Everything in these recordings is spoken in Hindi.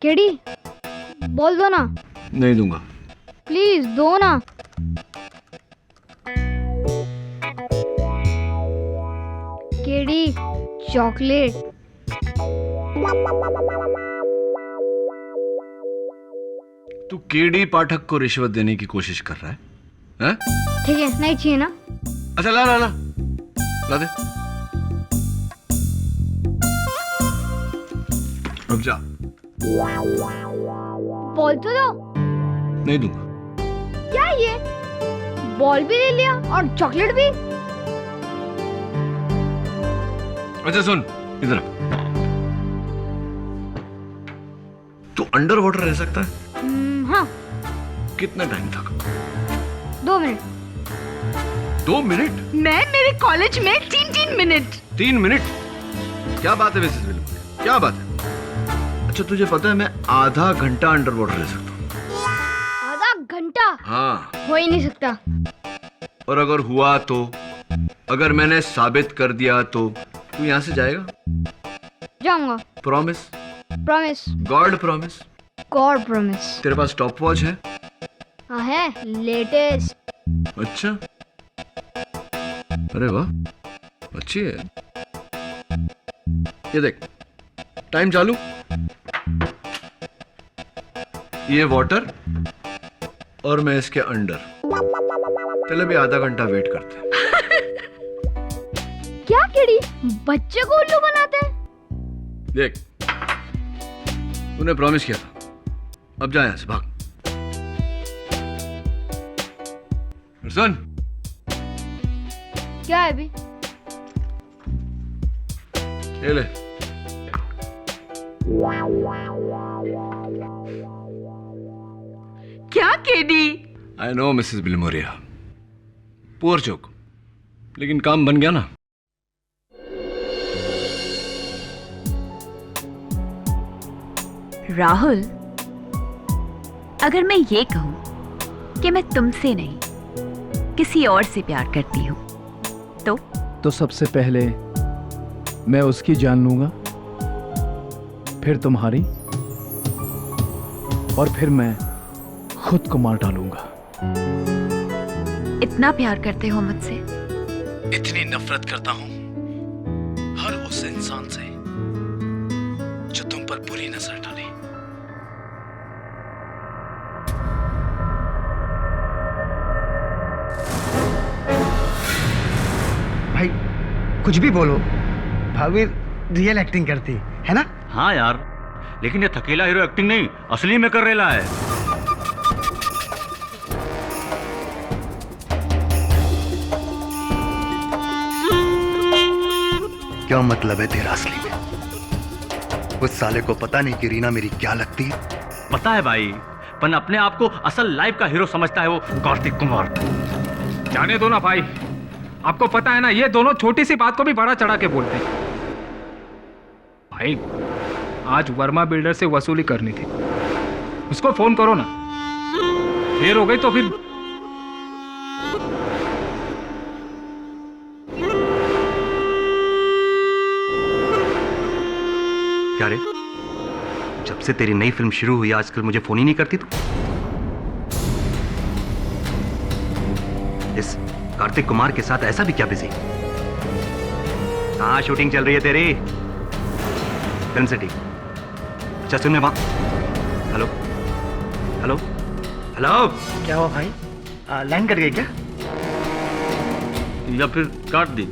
केडी, बोल दो ना। नहीं दूंगा। प्लीज दो ना। KD, chocolate. तू केडी पाठक को रिश्वत देने की कोशिश कर रहा है? हैं? ठीक है, नहीं चाहिए ना। अच्छा ला ला ला ला दे। अब जा। बॉल तो दो। नहीं दूंगा। क्या ये, बॉल भी ले लिया और चॉकलेट भी? अच्छा सुन इधर। तू अंडर वाटर रह सकता है? हाँ। कितना टाइम तक? 2 मिनट। 2 मिनट? मैं मेरे कॉलेज में 3 मिनट। 3 मिनट? क्या बात है मिसेस विलियम, क्या बात है? अच्छा तुझे पता है मैं आधा घंटा अंडर वाटर रह सकता हूँ। आधा घंटा? हाँ। हो ही नहीं सकता। और अगर हुआ तो, अगर मैंने साबित कर दिया तो तू यहाँ से जाएगा? जाऊंगा। Promise? Promise. God promise? God promise. तेरे पास स्टॉप वॉच है? हाँ है, लेटेस्ट। अच्छा, अरे वाह, अच्छी है। ये देख, टाइम चालू, ये वाटर और मैं इसके अंडर। चलो भी आधा घंटा वेट करते हैं। क्या केडी, बच्चे को उल्लू बनाते हैं? देख, तूने प्रॉमिस किया था, अब जा यहां से, भाग। सुन। क्या है अभी? ये ले। क्या KD? I know Mrs Bilimoria, poor joke, लेकिन काम बन गया ना। राहुल, अगर मैं ये कहूं कि मैं तुमसे नहीं किसी और से प्यार करती हूं तो सबसे पहले मैं उसकी जान लूंगा, फिर तुम्हारी, और फिर मैं खुद को मार डालूंगा। इतना प्यार करते हो मुझसे? इतनी नफरत करता हूं हर उस इंसान से जो तुम पर बुरी नजर डाले। भाई कुछ भी बोलो, भाभी रियल एक्टिंग करती है ना? हाँ यार, लेकिन ये थकेला हीरो एक्टिंग नहीं, असली में कर रेला है। क्या मतलब है तेरा असली में? उस साले को पता नहीं कि रीना मेरी क्या लगती है? पता है भाई, पर अपने आप को असल लाइफ का हीरो समझता है वो कार्तिक कुमार। जाने दो ना भाई, आपको पता है ना, ये दोनों छोटी सी बात को भी बड़ा चढ़ा के बोलते हैं। भाई आज वर्मा बिल्डर से वसूली करनी थी, उसको फोन करो ना, देर हो गई तो फिर। क्या रे, जब से तेरी नई फिल्म शुरू हुई आजकल मुझे फोन ही नहीं करती तू? इस कार्तिक कुमार के साथ ऐसा भी क्या बिजी? कहाँ शूटिंग चल रही है तेरी? Film city. अच्छा सुन, वहां। Hello hello hello. क्या हुआ भाई, लाइन कट गई क्या? या फिर काट दी?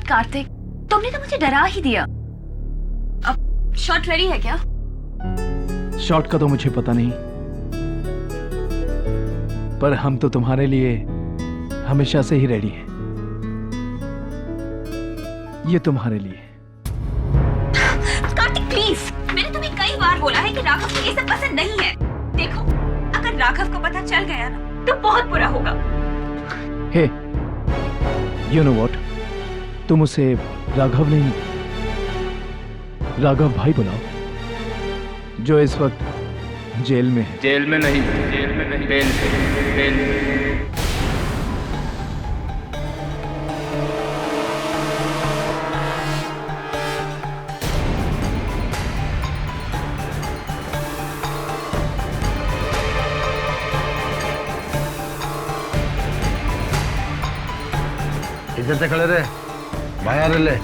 गॉड कार्तिक, तुमने तो मुझे डरा ही दिया। अब शॉट रेडी है क्या? शॉट का तो मुझे पता नहीं, पर हम तो तुम्हारे लिए हमेशा से ही रेडी हैं। ये तुम्हारे लिए। कार्तिक प्लीज, मैंने तुम्हें कई बार बोला है कि राघव को ये सब पसंद नहीं है। देखो, अगर राघव को पता चल गया ना तो बहुत बुरा होगा। हे, यू नो व्हाट, तुम उसे राघव नहीं, राघव भाई बुलाओ, जो इस वक्त जेल में है। जेल में नहीं, बेल में। इधर से खड़े रहे, बाहर ले।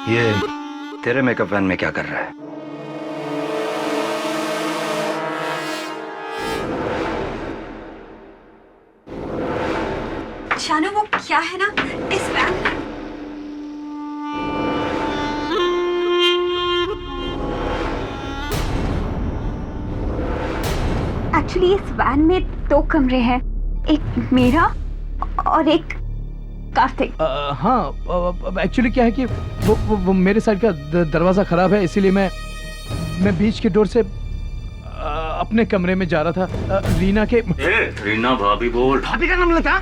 ये तेरे मेकअप वैन में क्या कर रहा है? शानू, वो क्या है ना इस वैन में? एक्चुअली इस वैन में 2 कमरे हैं, एक मेरा और एक कार्तिक। हाँ, एक्चुअली क्या है कि वो मेरे साइड का दरवाजा खराब है, इसीलिए मैं बीच के डोर से अपने कमरे में जा रहा था। रीना के रीना भाभी बोल। भाभी का नाम लेता?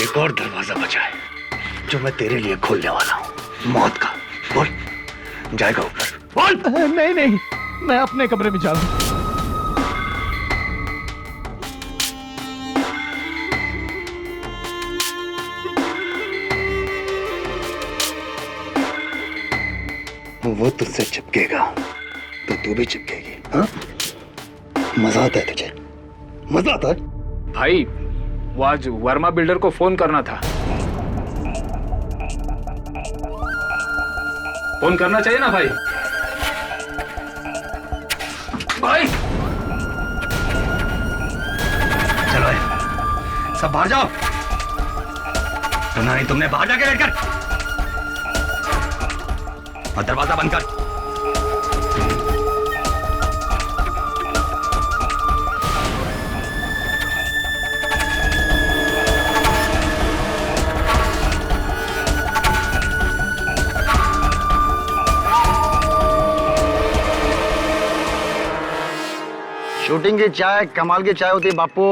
एक और दरवाजा बचा है जो मैं तेरे लिए खोलने वाला हूँ, मौत का। बोल, जाएगा ऊपर? बोल। नहीं, मैं अपने कमरे में जा रहा हूँ। वो तुझसे चिपकेगा तो तू भी चिपकेगी। हाँ, मजा आता है तुझे? मजा आता है? भाई, वो आज वर्मा बिल्डर को फोन करना था। फोन करना चाहिए ना भाई? भाई चलो सब बाहर जाओ। सुना नहीं तुमने? बाहर जाके बैठ कर और दरवाजा बंद कर। शूटिंग की चाय कमाल की चाय होती है बापू।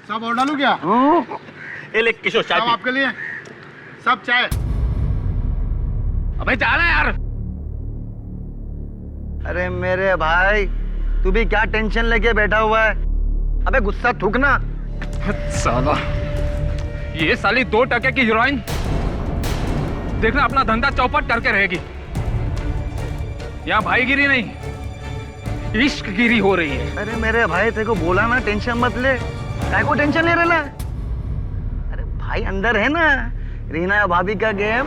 सब और डालू क्या? ये ले किशोर चाय सब पी। आपके लिए, सब चाय। अबे जा रहा है यार। अरे मेरे भाई, तू भी क्या टेंशन लेके बैठा हुआ है? अबे गुस्सा थूकना। साला, ये साली 2 टके की हीरोइन देखना अपना धंधा चौपट करके रहेगी। यहाँ भाईगिरी नहीं, इश्कगिरी हो रही है। अरे मेरे भाई, तेरे को बोला ना टेंशन मत ले। काय को टेंशन ले रहा? अरे भाई अंदर है ना रीना भाभी का गेम।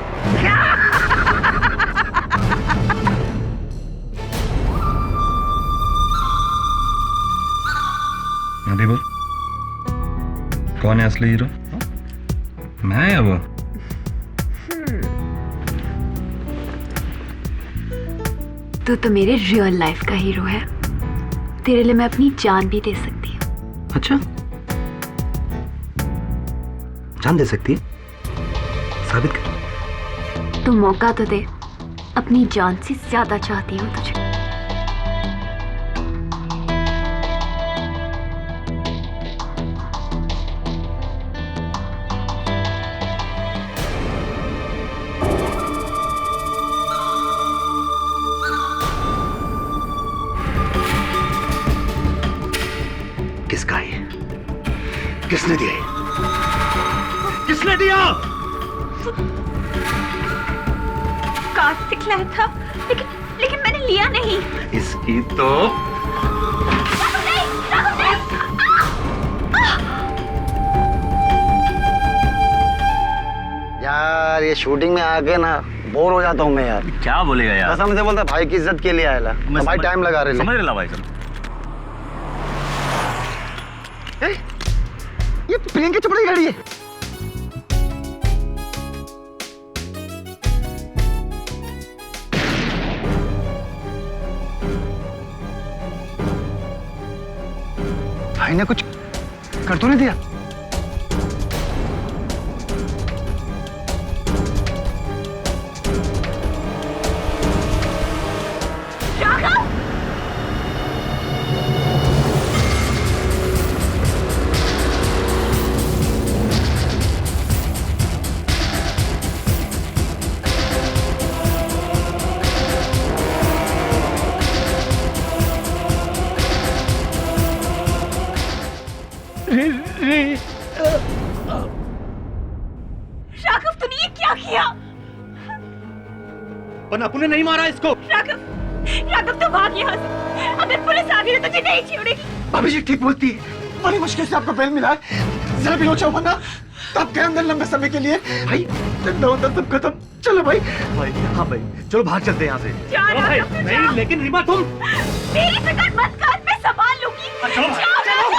अभी बोल, कौन है असली हीरो? मैं या वो? तो मेरे रियल लाइफ का हीरो है। तेरे लिए मैं अपनी जान भी दे सकती हूँ। अच्छा, जान दे सकती है? साबित कर। तो मौका तो दे। अपनी जान से ज्यादा चाहती हूँ तुझे। किसका है? किसने दिया? किसने दिया? कार्तिक लाया था, लेकिन मैंने लिया नहीं। इसकी तो यार ये शूटिंग में आके ना बोर हो जाता हूँ मैं यार। क्या बोलेगा यार? कसम से बोलता भाई की इज्जत के लिए आया तो भाई टाइम लगा रहे समझ रहे भाई सब। ये प्रियंका चोपड़ा की गाड़ी है। भाई ने कुछ कर तो नहीं दिया? राघव तूने ये क्या किया? पर अपू ने नहीं मारा इसको। राघव तो भाग यहाँ से। अगर पुलिस आ गई तो तुझे नहीं छोड़ेगी। भाभी जी ठीक बोलती है, बड़ी मुश्किल से आपको बेल मिला है। जरा भी लोचा वरना तब गए अंदर लंबे समय के लिए। भाई अंदर सब खत्म। चलो भाई। भाई हाँ भाई चलो भाग चलते हैं यहाँ से। चलो भाई नहीं लेकिन रीमा तुम मेरी फिक्र मत कर, मैं संभाल लूंगी। चलो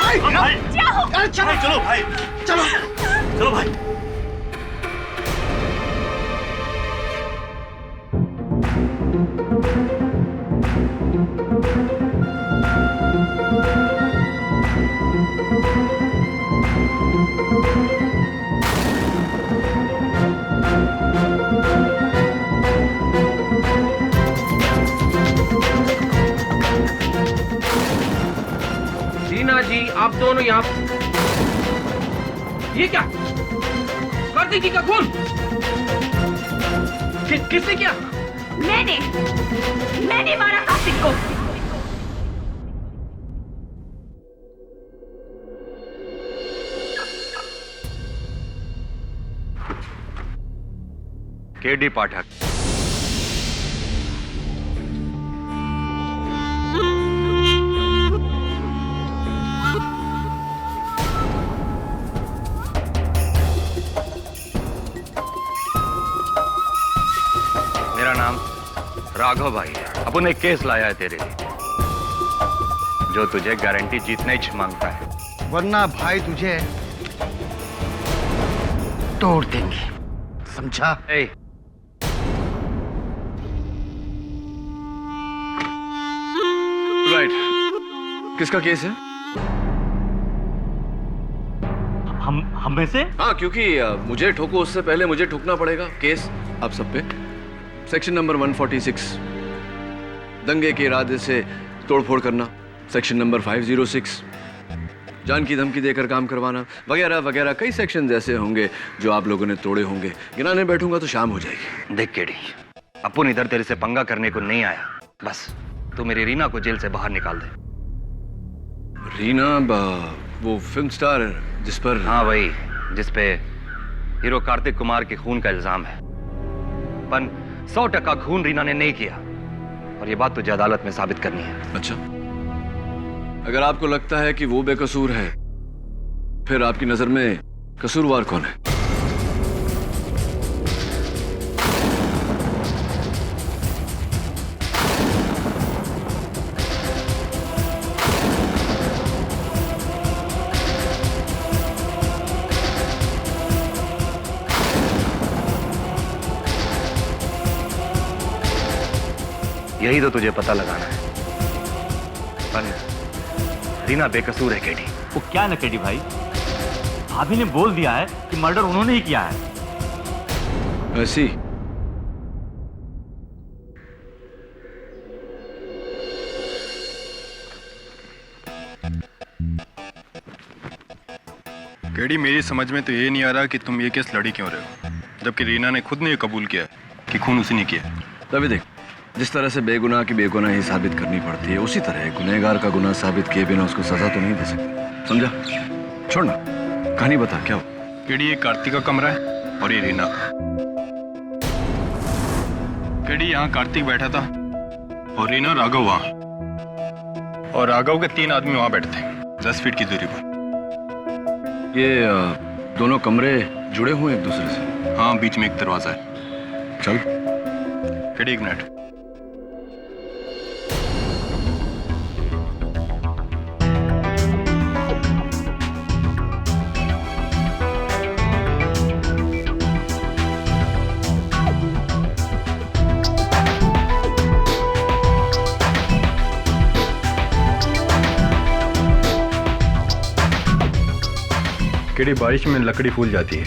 भाई। जाओ। चलो भाई चलो भाई। रीना जी आप दोनों यहाँ। ये क्या? कार्तिक जी का खून किसने किया? मैंने मारा कार्तिक को। केडी पाठक। मेरा नाम राघव भाई है। अपन एक केस लाया है तेरे लिए जो तुझे गारंटी जीतना ही मांगता है, वरना भाई तुझे तोड़ देंगे, समझा? राइट। किसका केस है? हम में से? हाँ, क्योंकि मुझे ठोको उससे पहले मुझे ठोकना पड़ेगा। केस आप सब पे सेक्शन नंबर 146 दंगे के इरादे से तोड़फोड़ करना, सेक्शन नंबर 506 जान की धमकी देकर काम करवाना, वगैरह वगैरह कई सेक्शन ऐसे होंगे जो आप लोगों ने तोड़े होंगे। गिनाने बैठूंगा तो शाम हो जाएगी। देख केडी, अपुन इधर तेरे से पंगा करने को नहीं आया। बस तू मेरी रीना को जेल से बाहर निकाल दे। रीना वो फिल्म स्टार जिस पर? हाँ वही, जिस पे हीरो कार्तिक कुमार के खून का इल्जाम है। पर 100% खून रीना ने नहीं किया और ये बात तुझे अदालत में साबित करनी है। अच्छा, अगर आपको लगता है कि वो बेकसूर है, फिर आपकी नजर में कसूरवार कौन है? यही तो तुझे पता लगाना है। पर रीना बेकसूर है केडी। वो क्या न केडी भाई, भाभी ने बोल दिया है कि मर्डर उन्होंने ही किया है। ऐसी केडी, मेरी समझ में तो ये नहीं आ रहा कि तुम ये केस लड़ी क्यों रहे हो, जबकि रीना ने खुद ने ये कबूल किया कि खून उसी ने किया। तभी देख, जिस तरह से बेगुनाह की बेगुनाही साबित करनी पड़ती है, उसी तरह गुनहगार का गुनाह साबित किए बिना उसको सजा तो नहीं दे सकते। समझा? छोड़ना, कहानी बता क्या हो। केडी ये कार्तिक का कमरा है और ये रीना का। केडी यहाँ कार्तिक बैठा था और रीना राघव वहां, और राघव के 3 आदमी वहां बैठे थे 10 फीट की दूरी पर। ये दोनों कमरे जुड़े हुए एक दूसरे से? हाँ, बीच में एक दरवाजा है। चल। केडी एक मिनट। केडी बारिश में लकड़ी फूल जाती है,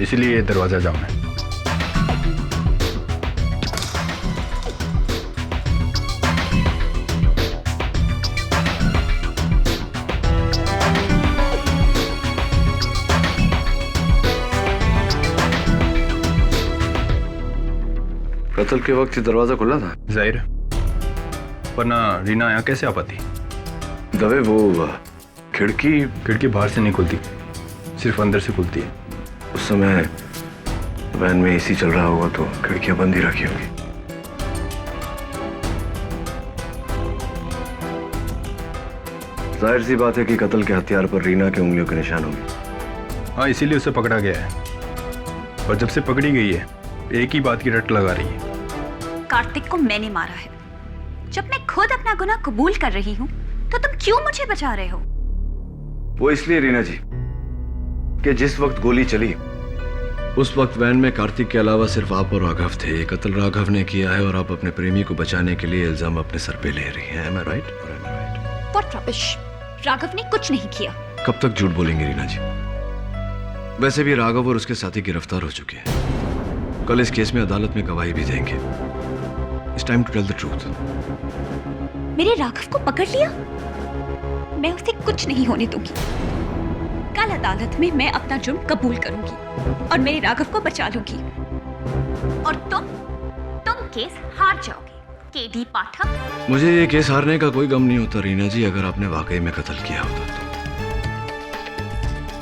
इसलिए ये दरवाजा जाम है। कत्ल के वक्त दरवाजा खुला था? जाहिर है, वरना रीना यहाँ कैसे आ पाती? दवे वो खिड़की बाहर से नहीं खुलती, सिर्फ अंदर से खुलती है। उस समय वैन में एसी चल रहा होगा तो खिड़कियां बंद ही रखी होगी। जाहिर सी बात है कि कत्ल के हथियार पर रीना के उंगलियों के निशान होंगे। हाँ, इसीलिए उसे पकड़ा गया है, और जब से पकड़ी गई है एक ही बात की रट लगा रही है। कार्तिक को मैंने मारा है। जब मैं खुद अपना गुनाह कबूल कर रही हूँ तो तुम क्यों मुझे बचा रहे हो? वो इसलिए रीना जी कि जिस वक्त गोली चली उस वक्त वैन में कार्तिक के अलावा सिर्फ आप और राघव थे। ये कत्ल राघव ने किया है और आप अपने प्रेमी को बचाने के लिए इल्जाम अपने सर पे ले रही हैं। Am I right? Or am I right? What rubbish! Raghav ने कुछ नहीं किया। कब तक झूठ बोलेंगे रीना जी? वैसे भी राघव और उसके साथी गिरफ्तार हो चुके हैं। कल इस केस में अदालत में गवाही भी देंगे। It's time to tell the truth. मेरे राघव को पकड़ लिया? मैं उसे कुछ नहीं होने दूंगी। कल अदालत में मैं अपना जुर्म कबूल करूंगी और मेरे राघव को बचा लूंगी। और तुम केस हार जाओगे, केडी पाठक। मुझे ये केस हारने का कोई गम नहीं होता रीना जी, अगर आपने वाकई में कत्ल किया होता तो।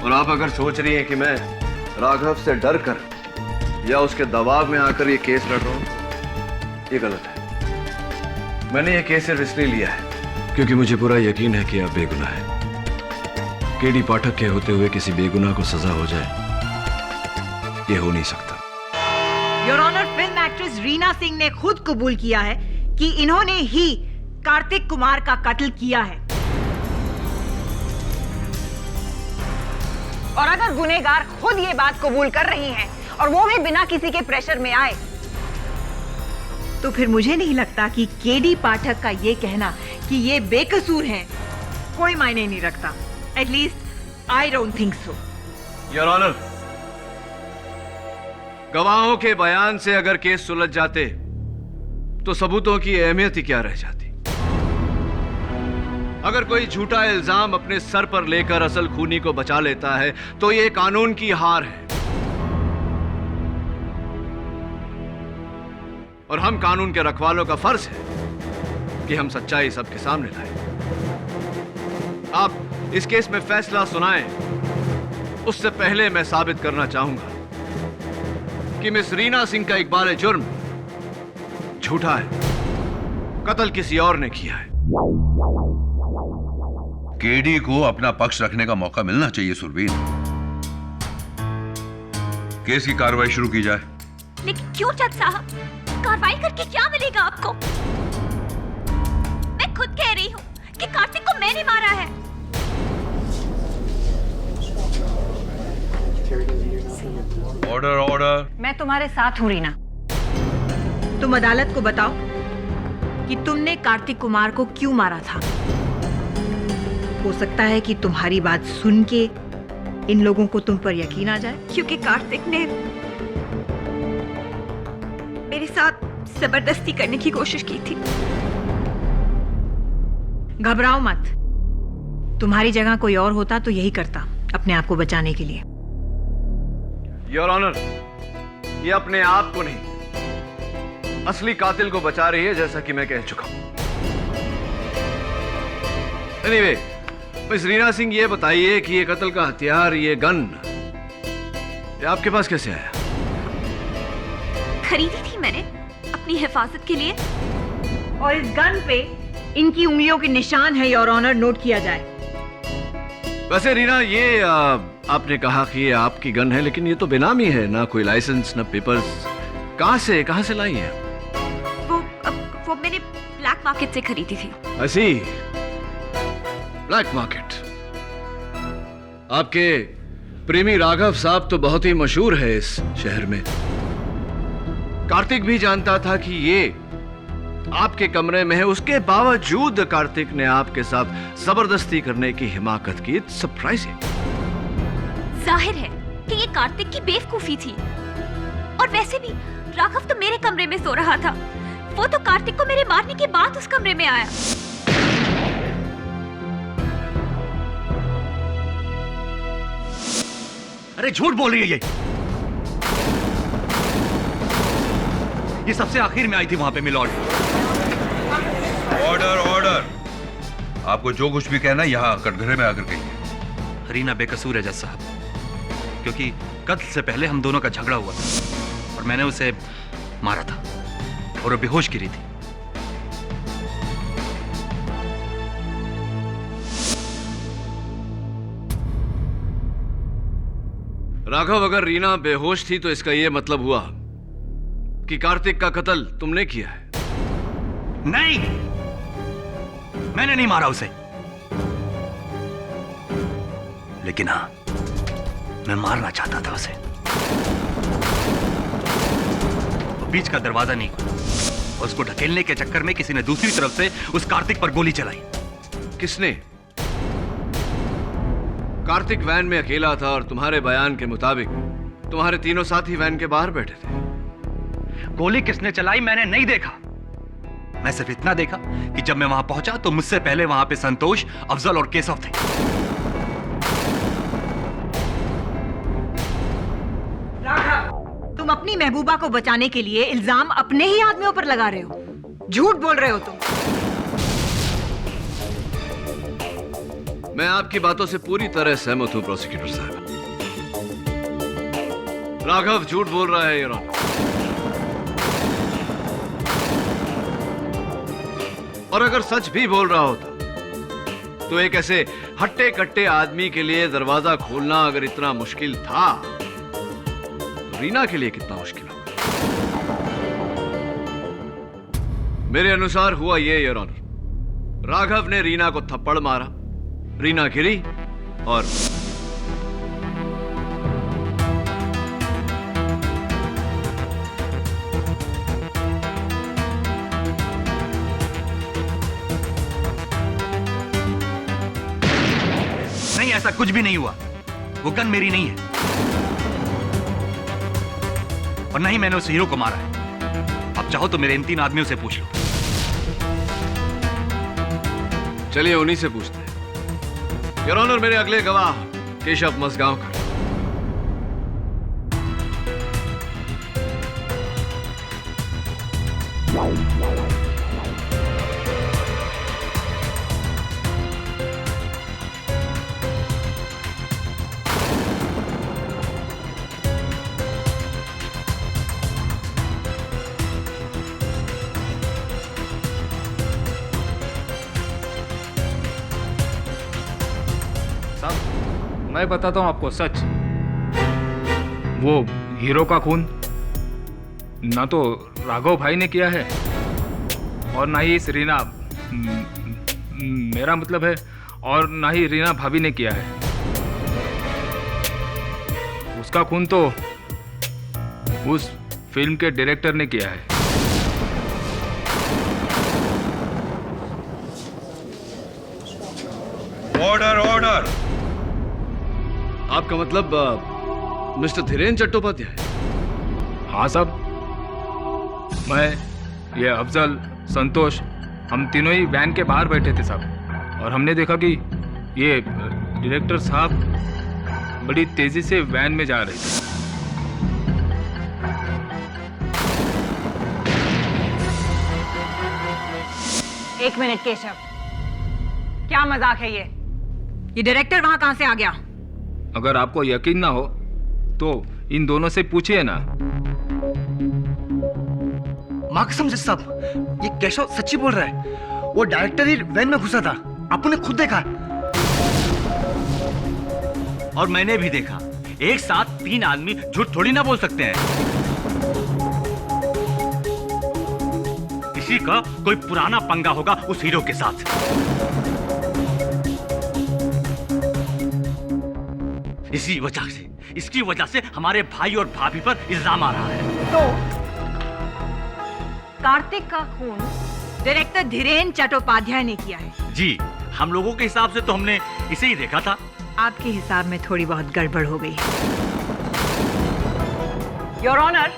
और आप अगर सोच रही हैं कि मैं राघव से डर कर या उसके दबाव में आकर ये केस लड़ रहा हूं, ये गलत है। मैंने ये केस सिर्फ इसलिए लिया है क्योंकि मुझे पूरा यकीन है कि आप बेगुनाह हैं। केडी पाठक के होते हुए किसी बेगुनाह को सजा हो जाए, ये हो नहीं सकता। Your honour, film actress Reena Singh ने खुद कबूल किया है कि इन्होंने ही कार्तिक कुमार का कत्ल किया है। और अगर गुनहगार खुद ये बात कबूल कर रही हैं और वो भी बिना किसी के प्रेशर में आए, तो फिर मुझे नहीं लगता कि केडी पाठक का ये कहना कि ये बेकसूर हैं कोई मायने नहीं रखता। At least I don't think so. Your honour, गवाहों के बयान से अगर केस सुलझ जाते तो सबूतों की अहमियत ही क्या रह जाती। अगर कोई झूठा इल्जाम अपने सर पर लेकर असल खूनी को बचा लेता है तो यह कानून की हार है, और हम कानून के रखवालों का फर्ज है कि हम सच्चाई सबके सामने लाएं। आप इस केस में फैसला सुनाएं, उससे पहले मैं साबित करना चाहूंगा कि मिस रीना सिंह का इकबाल जुर्म झूठा है, कत्ल किसी और ने किया है। केडी को अपना पक्ष रखने का मौका मिलना चाहिए सुरवीर। केस की कार्रवाई शुरू की जाए। लेकिन क्यों जज साहब? कार्रवाई करके क्या मिलेगा आपको? मैं खुद कह रही हूँ कि कार्तिक को मैंने मारा है। Order order. मैं तुम्हारे साथ हूं रीना। तुम अदालत को बताओ कि तुमने कार्तिक कुमार को क्यों मारा था। हो सकता है कि तुम्हारी बात सुन के इन लोगों को तुम पर यकीन आ जाए। क्योंकि कार्तिक ने मेरे साथ जबरदस्ती करने की कोशिश की थी। घबराओ मत, तुम्हारी जगह कोई और होता तो यही करता अपने आप को बचाने के लिए। योर ऑनर, ये अपने आप को नहीं असली कातिल को बचा रही है, जैसा कि मैं कह चुका हूं। एनीवे, मिस रीना सिंह, ये बताइए कि ये कत्ल का हथियार, ये गन, ये आपके पास कैसे आया? खरीदी थी मैंने अपनी हिफाजत के लिए। और इस गन पे इनकी उंगलियों के निशान है, योर ऑनर, नोट किया जाए। वैसे रीना, ये आपने कहा कि ये आपकी गन है, लेकिन ये तो बेनामी है, ना कोई लाइसेंस, ना पेपर्स। कहां से लाई है? वो मैंने ब्लैक मार्केट से खरीदी थी। ऐसी ब्लैक मार्केट? आपके प्रेमी राघव साहब तो बहुत ही मशहूर है इस शहर में। कार्तिक भी जानता था कि ये आपके कमरे में है, उसके बावजूद कार्तिक ने आपके साथ जबरदस्ती करने की हिमाकत की। सरप्राइजिंग। जाहिर है कि ये कार्तिक की बेवकूफी थी। और वैसे भी राघव तो मेरे कमरे में सो रहा था। वो तो कार्तिक को मेरे मारने के बाद उस कमरे में आया। अरे झूठ बोल रही है ये सबसे आखिर में आई थी वहां पे मिलॉर्ड। Order order. आपको जो कुछ भी कहना यहाँ कटघरे में आकर कहिए। रीना बेकसूर है जज साहब, क्योंकि कत्ल से पहले हम दोनों का झगड़ा हुआ था और मैंने उसे मारा था और वो बेहोश गिरी थी। राघव, अगर रीना बेहोश थी तो इसका यह मतलब हुआ कि कार्तिक का कत्ल तुमने किया है। नहीं, मैंने नहीं मारा उसे, लेकिन हाँ, मैं मारना चाहता था उसे। बीच का दरवाजा नहीं खुला और उसको ढकेलने के चक्कर में किसी ने दूसरी तरफ से उस कार्तिक पर गोली चलाई। किसने? कार्तिक वैन में अकेला था और तुम्हारे बयान के मुताबिक तुम्हारे तीनों साथी वैन के बाहर बैठे थे। गोली किसने चलाई मैंने नहीं देखा। मैं सिर्फ इतना देखा कि जब मैं वहां पहुंचा तो मुझसे पहले वहां पे संतोष, अफजल और केशव थे। राघव, तुम अपनी महबूबा को बचाने के लिए इल्जाम अपने ही आदमियों पर लगा रहे हो। झूठ बोल रहे हो तुम। मैं आपकी बातों से पूरी तरह सहमत हूं प्रोसिक्यूटर साहब। राघव झूठ बोल रहा है योर ऑनर। और अगर सच भी बोल रहा होता तो एक ऐसे हट्टे कट्टे आदमी के लिए दरवाजा खोलना अगर इतना मुश्किल था तो रीना के लिए कितना मुश्किल होगा। मेरे अनुसार हुआ ये योर ऑनर, राघव ने रीना को थप्पड़ मारा, रीना गिरी और नहीं, ऐसा कुछ भी नहीं हुआ। वो गन मेरी नहीं है और नहीं मैंने उस हीरो को मारा है। अब चाहो तो मेरे इन 3 आदमियों से पूछ लो। चलिए उन्हीं से पूछते हैं। योर ऑनर, मेरे अगले गवाह केशव मसगांवकर। मैं बताता हूं आपको सच। वो हीरो का खून ना तो राघव भाई ने किया है और ना ही इस रीना, मेरा मतलब है, और ना ही रीना भाभी ने किया है। उसका खून तो उस फिल्म के डायरेक्टर ने किया है। Order order. आपका मतलब मिस्टर धीरेन्द्र चट्टोपाध्याय? हाँ साहब, मैं, ये अफजल, संतोष, हम तीनों ही वैन के बाहर बैठे थे साहब, और हमने देखा कि ये डायरेक्टर साहब बड़ी तेजी से वैन में जा रहे थे। एक मिनट केशव, क्या मजाक है ये डायरेक्टर वहां कहां से आ गया? अगर आपको यकीन ना हो तो इन दोनों से पूछिए ना। माँ कसम से साहब, ये केशव सच्ची बोल रहा है। वो डायरेक्टर ही वैन में घुसा था, आपने खुद देखा। और मैंने भी देखा। एक साथ 3 आदमी झूठ थोड़ी ना बोल सकते हैं। किसी का कोई पुराना पंगा होगा उस हीरो के साथ। इसकी वजह से हमारे भाई और भाभी पर इल्जाम आ रहा है। तो कार्तिक का खून डायरेक्टर धीरेन चट्टोपाध्याय ने किया है। जी, हम लोगों के हिसाब से तो हमने इसे ही देखा था। आपके हिसाब में थोड़ी बहुत गड़बड़ हो गई। योर ऑनर,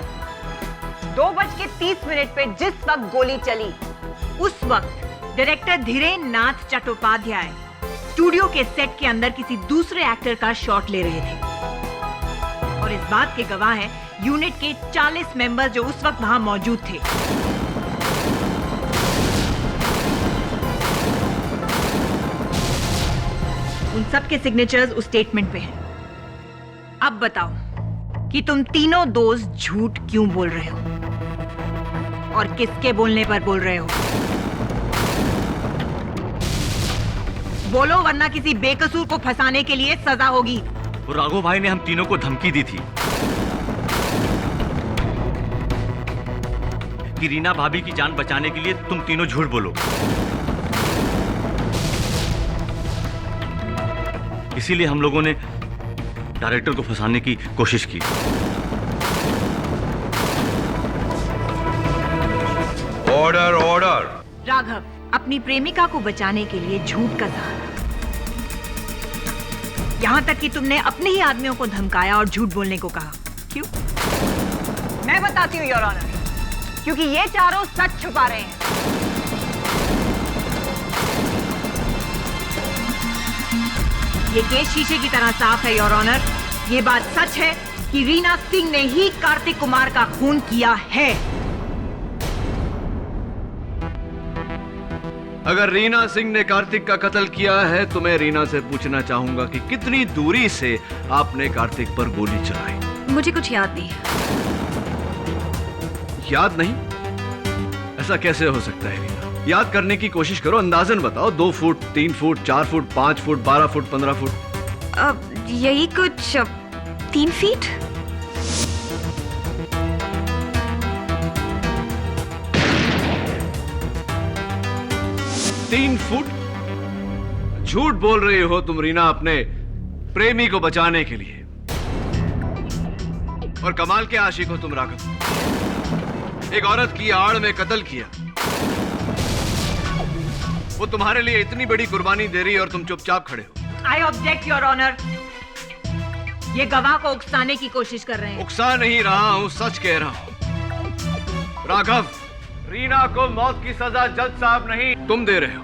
2:30 पे जिस वक्त गोली चली, उस वक्त डायरेक्टर धीरेन नाथ चट्टोपाध्याय स्टूडियो के सेट के अंदर किसी दूसरे एक्टर का शॉट ले रहे थे। और इस बात के गवाह हैं यूनिट के 40 मेंबर जो उस वक्त वहां मौजूद थे। उन सब के सिग्नेचर्स उस स्टेटमेंट पे हैं। अब बताओ कि तुम तीनों दोस्त झूठ क्यों बोल रहे हो और किसके बोलने पर बोल रहे हो? बोलो, वरना किसी बेकसूर को फंसाने के लिए सजा होगी। राघव भाई ने हम तीनों को धमकी दी थी कि रीना भाभी की जान बचाने के लिए तुम तीनों झूठ बोलो। इसीलिए हम लोगों ने डायरेक्टर को फंसाने की कोशिश की। Order order. राघव, अपनी प्रेमिका को बचाने के लिए झूठ का सहारा। यहाँ तक कि तुमने अपने ही आदमियों को धमकाया और झूठ बोलने को कहा। क्यों? मैं बताती हूँ योर ऑनर, क्योंकि ये चारों सच छुपा रहे हैं। ये केस शीशे की तरह साफ है योर ऑनर। ये बात सच है कि रीना सिंह ने ही कार्तिक कुमार का खून किया है। अगर रीना सिंह ने कार्तिक का कत्ल किया है तो मैं रीना से पूछना चाहूंगा कि कितनी दूरी से आपने कार्तिक पर गोली चलाई? मुझे कुछ याद नहीं। याद नहीं? ऐसा कैसे हो सकता है रीना? याद करने की कोशिश करो, अंदाजन बताओ। 2 foot, 3 foot, 4 foot, 5 foot, 12 foot, 15 foot? यही कुछ 3 फीट। 3 फुट? झूठ बोल रही हो तुम रीना अपने प्रेमी को बचाने के लिए। और कमाल के आशिक हो तुम राघव। एक औरत की आड़ में कत्ल किया। वो तुम्हारे लिए इतनी बड़ी कुर्बानी दे रही है और तुम चुपचाप खड़े हो। I object your honour. ये गवाह को उकसाने की कोशिश कर रहे हैं। उकसा नहीं रहा हूं, सच कह रहा हूं। राघव, रीना को मौत की सजा जज साहब नहीं तुम दे रहे हो।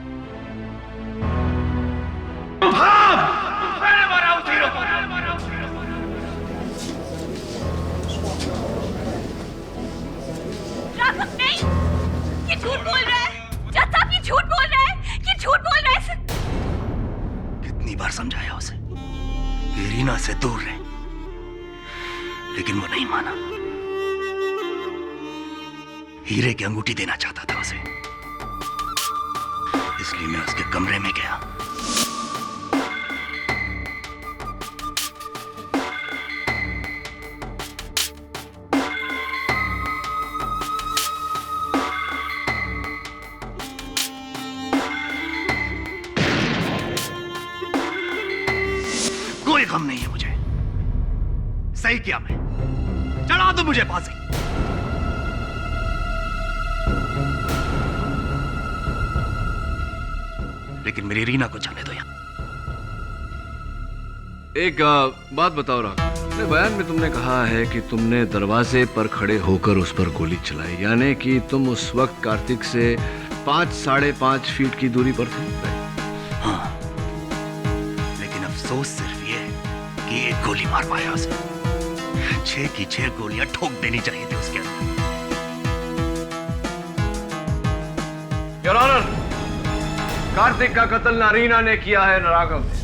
राघव नहीं, ये झूठ बोल रहा है। जज साहब, ये झूठ बोल रहा है। ये झूठ बोल रहा है। कितनी बार समझाया उसे कि रीना से दूर रहे, लेकिन वो नहीं माना। हीरे की अंगूठी देना चाहता था उसे, इसलिए मैं उसके कमरे में गया। कोई गम नहीं है मुझे। सही किया मैं। चढ़ा दो मुझे फांसी। लेकिन मेरी रीना को जाने दो यहां। एक बात बताओ राघव, अपने बयान में तुमने कहा है कि तुमने दरवाजे पर खड़े होकर उस पर गोली चलाई, यानी कि तुम उस वक्त कार्तिक से 5-5.5 फीट की दूरी पर थे। हाँ, लेकिन अफसोस सिर्फ ये है कि एक गोली मार पाया उसे। 6 की 6 गोलियां ठोक देनी चाहिए थी उसके अंदर। योर ऑनर, कार्तिक का कत्ल न रीना ने किया है न राघव ने।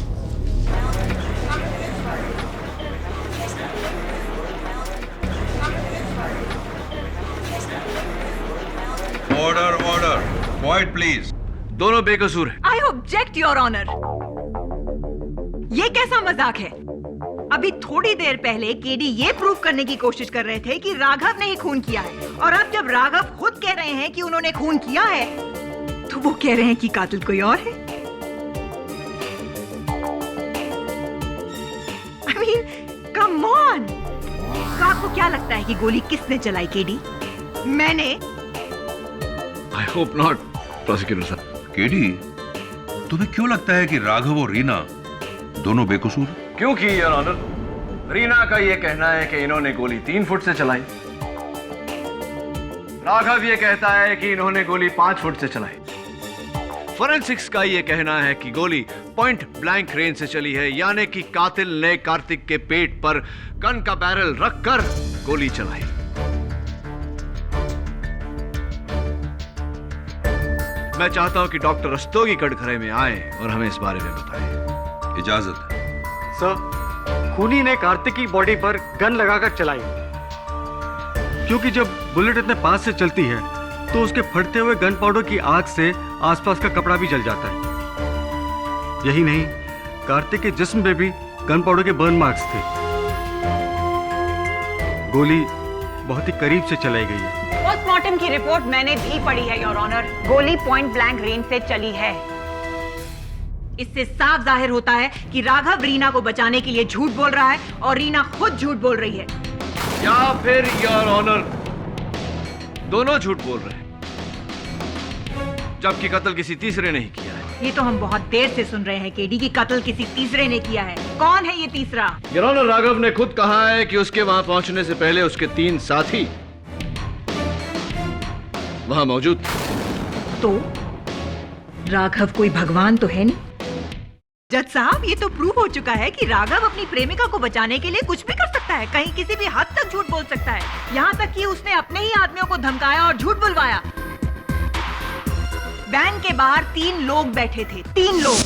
Order order, quiet please. दोनों बेकसूर हैं। I object your honour. ये कैसा मजाक है? अभी थोड़ी देर पहले केडी ये प्रूव करने की कोशिश कर रहे थे कि राघव ने ही खून किया है, और अब जब राघव खुद कह रहे हैं कि उन्होंने खून किया है, तो वो कह रहे हैं कि कातिल कोई और है। I mean, come on! तो आपको क्या लगता है कि गोली किसने चलाई केडी? मैंने? I hope not, प्रोसिक्यूटर साहब। केडी, तुम्हें क्यों लगता है कि राघव और रीना दोनों बेकसूर? क्योंकि योर ऑनर, रीना का यह कहना है कि इन्होंने गोली 3 फुट से चलाई। राघव ये कहता है कि इन्होंने गोली 5 फुट से चलाई। फोरेंसिक्स का यह कहना है कि गोली पॉइंट ब्लैंक रेंज से चली है, यानी कि कातिल ने कार्तिक के पेट पर गन का बैरल रखकर गोली चलाई। मैं चाहता हूं कि डॉक्टर रस्तोगी कटघरे में आए और हमें इस बारे में बताएं। इजाजत है। सर, खूनी ने कार्तिक की बॉडी पर गन लगाकर चलाई, क्योंकि जब बुलेट इतने पास से चलती है तो उसके फटते हुए गन पाउडर की आग से आसपास का कपड़ा भी जल जाता है। यही नहीं, कार्तिक के जिस्म पे भी गन पाउडर के बर्न मार्क्स थे। गोली बहुत ही करीब से चलाई गई है। पोस्टमार्टम की रिपोर्ट मैंने भी पढ़ी है योर ऑनर। गोली पॉइंट ब्लैंक रेंज से चली है। इससे साफ जाहिर होता है कि राघव रीना को बचाने के लिए झूठ बोल रहा है और रीना खुद झूठ बोल रही है। या फिर योर ऑनर, दोनों झूठ बोल रहे हैं, जबकि कत्ल किसी तीसरे ने ही किया है। ये तो हम बहुत देर से सुन रहे हैं केडी कि कत्ल किसी तीसरे ने किया है। कौन है ये तीसरा? योर ऑनर, राघव ने खुद कहा है कि उसके वहां पहुंचने से पहले उसके 3 साथी वहां मौजूद थे। तो राघव कोई भगवान तो है नहीं। जज साहब, ये तो प्रूव हो चुका है कि राघव अपनी प्रेमिका को बचाने के लिए कुछ भी कर सकता है, कहीं किसी भी हद तक झूठ बोल सकता है। यहाँ तक कि उसने अपने ही आदमियों को धमकाया और झूठ बुलवाया। वैन के बाहर 3 लोग बैठे थे, 3 लोग।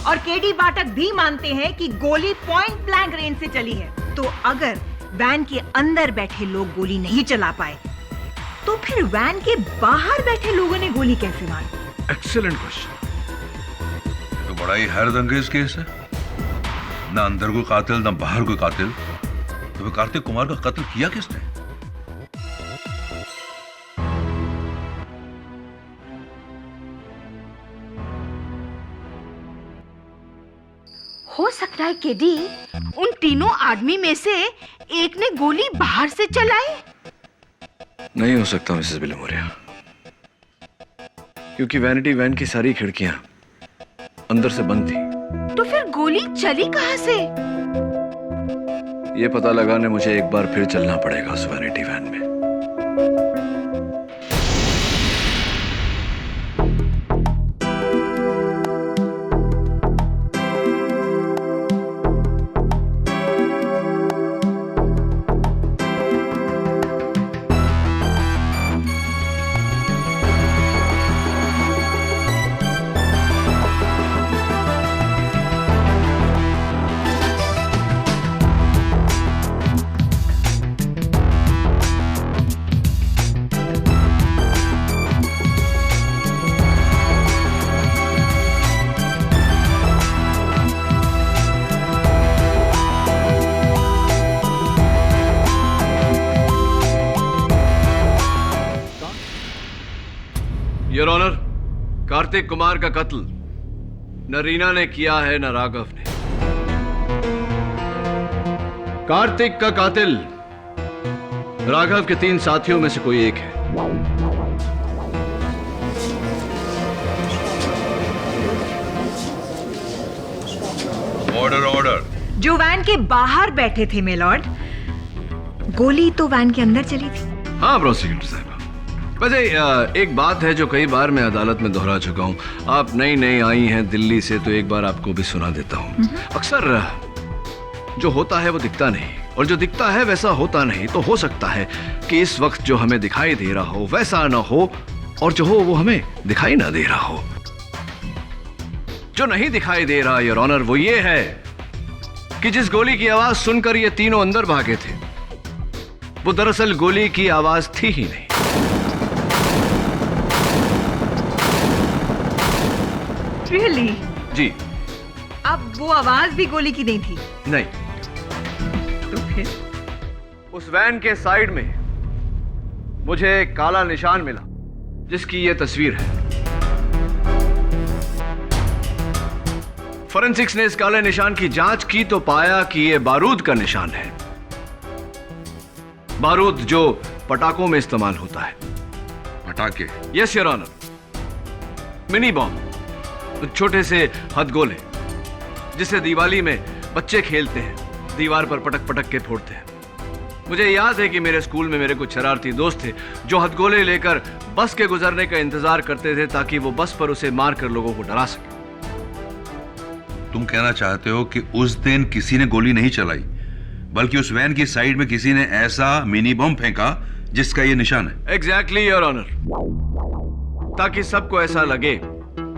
और केडी पाठक भी मानते हैं कि गोली पॉइंट ब्लैंक रेंज से चली है। तो अगर वैन के अंदर बैठे लोग गोली नहीं चला पाए, तो फिर वैन के बाहर बैठे लोगों ने गोली कैसे मारी? Excellent question. तो बड़ा ही हैरतअंगेज केस है। ना अंदर कोई कातिल, ना बाहर कोई कातिल। तो फिर कार्तिक कुमार का कत्ल किया किसने? हो सकता है केडी उन तीनों आदमी में से एक ने गोली बाहर से चलाई। नहीं हो सकता मिसेस बिलमोरिया, क्योंकि वैनिटी वैन की सारी खिड़कियां अंदर से बंद थी। तो फिर गोली चली कहां से? ये पता लगाने मुझे एक बार फिर चलना पड़ेगा उस वैनिटी वैन में। योर ऑनर, कार्तिक कुमार का कत्ल न रीना ने किया है न राघव ने। कार्तिक का कातिल राघव के 3 साथियों में से कोई एक है। Order order. जो वैन के बाहर बैठे थे मेलॉर्ड, गोली तो वैन के अंदर चली थी। हाँ प्रोसिक्यूटर साहब, वैसे एक बात है जो कई बार मैं अदालत में दोहरा चुका हूं। आप नई नई आई हैं दिल्ली से, तो एक बार आपको भी सुना देता हूं। अक्सर जो होता है वो दिखता नहीं, और जो दिखता है वैसा होता नहीं। तो हो सकता है कि इस वक्त जो हमें दिखाई दे रहा हो वैसा ना हो, और जो हो वो हमें दिखाई ना दे रहा हो। जो नहीं दिखाई दे रहा योर ऑनर वो ये है कि जिस गोली की आवाज सुनकर ये तीनों अंदर भागे थे वो दरअसल गोली की आवाज थी ही नहीं। Really? जी अब वो आवाज भी गोली की नहीं थी? नहीं। तो फिर उस वैन के साइड में मुझे एक काला निशान मिला जिसकी ये तस्वीर है। फोरेंसिक्स ने इस काले निशान की जांच की तो पाया कि ये बारूद का निशान है। बारूद जो पटाखों में इस्तेमाल होता है। पटाखे? Yes your honour, mini bomb, छोटे से हथगोले जिसे दिवाली में बच्चे खेलते हैं, दीवार पर पटक पटक के फोड़ते हैं। मुझे याद है कि मेरे स्कूल में मेरे कुछ शरारती दोस्त थे जो हथगोले लेकर बस के गुजरने का इंतजार करते थे ताकि वो बस पर उसे मारकर लोगों को डरा सके। तुम कहना चाहते हो कि उस दिन किसी ने गोली नहीं चलाई बल्कि उस वैन की साइड में किसी ने ऐसा मिनी बम फेंका जिसका ये निशान है? एग्जैक्टली योर ऑनर, ताकि सबको ऐसा लगे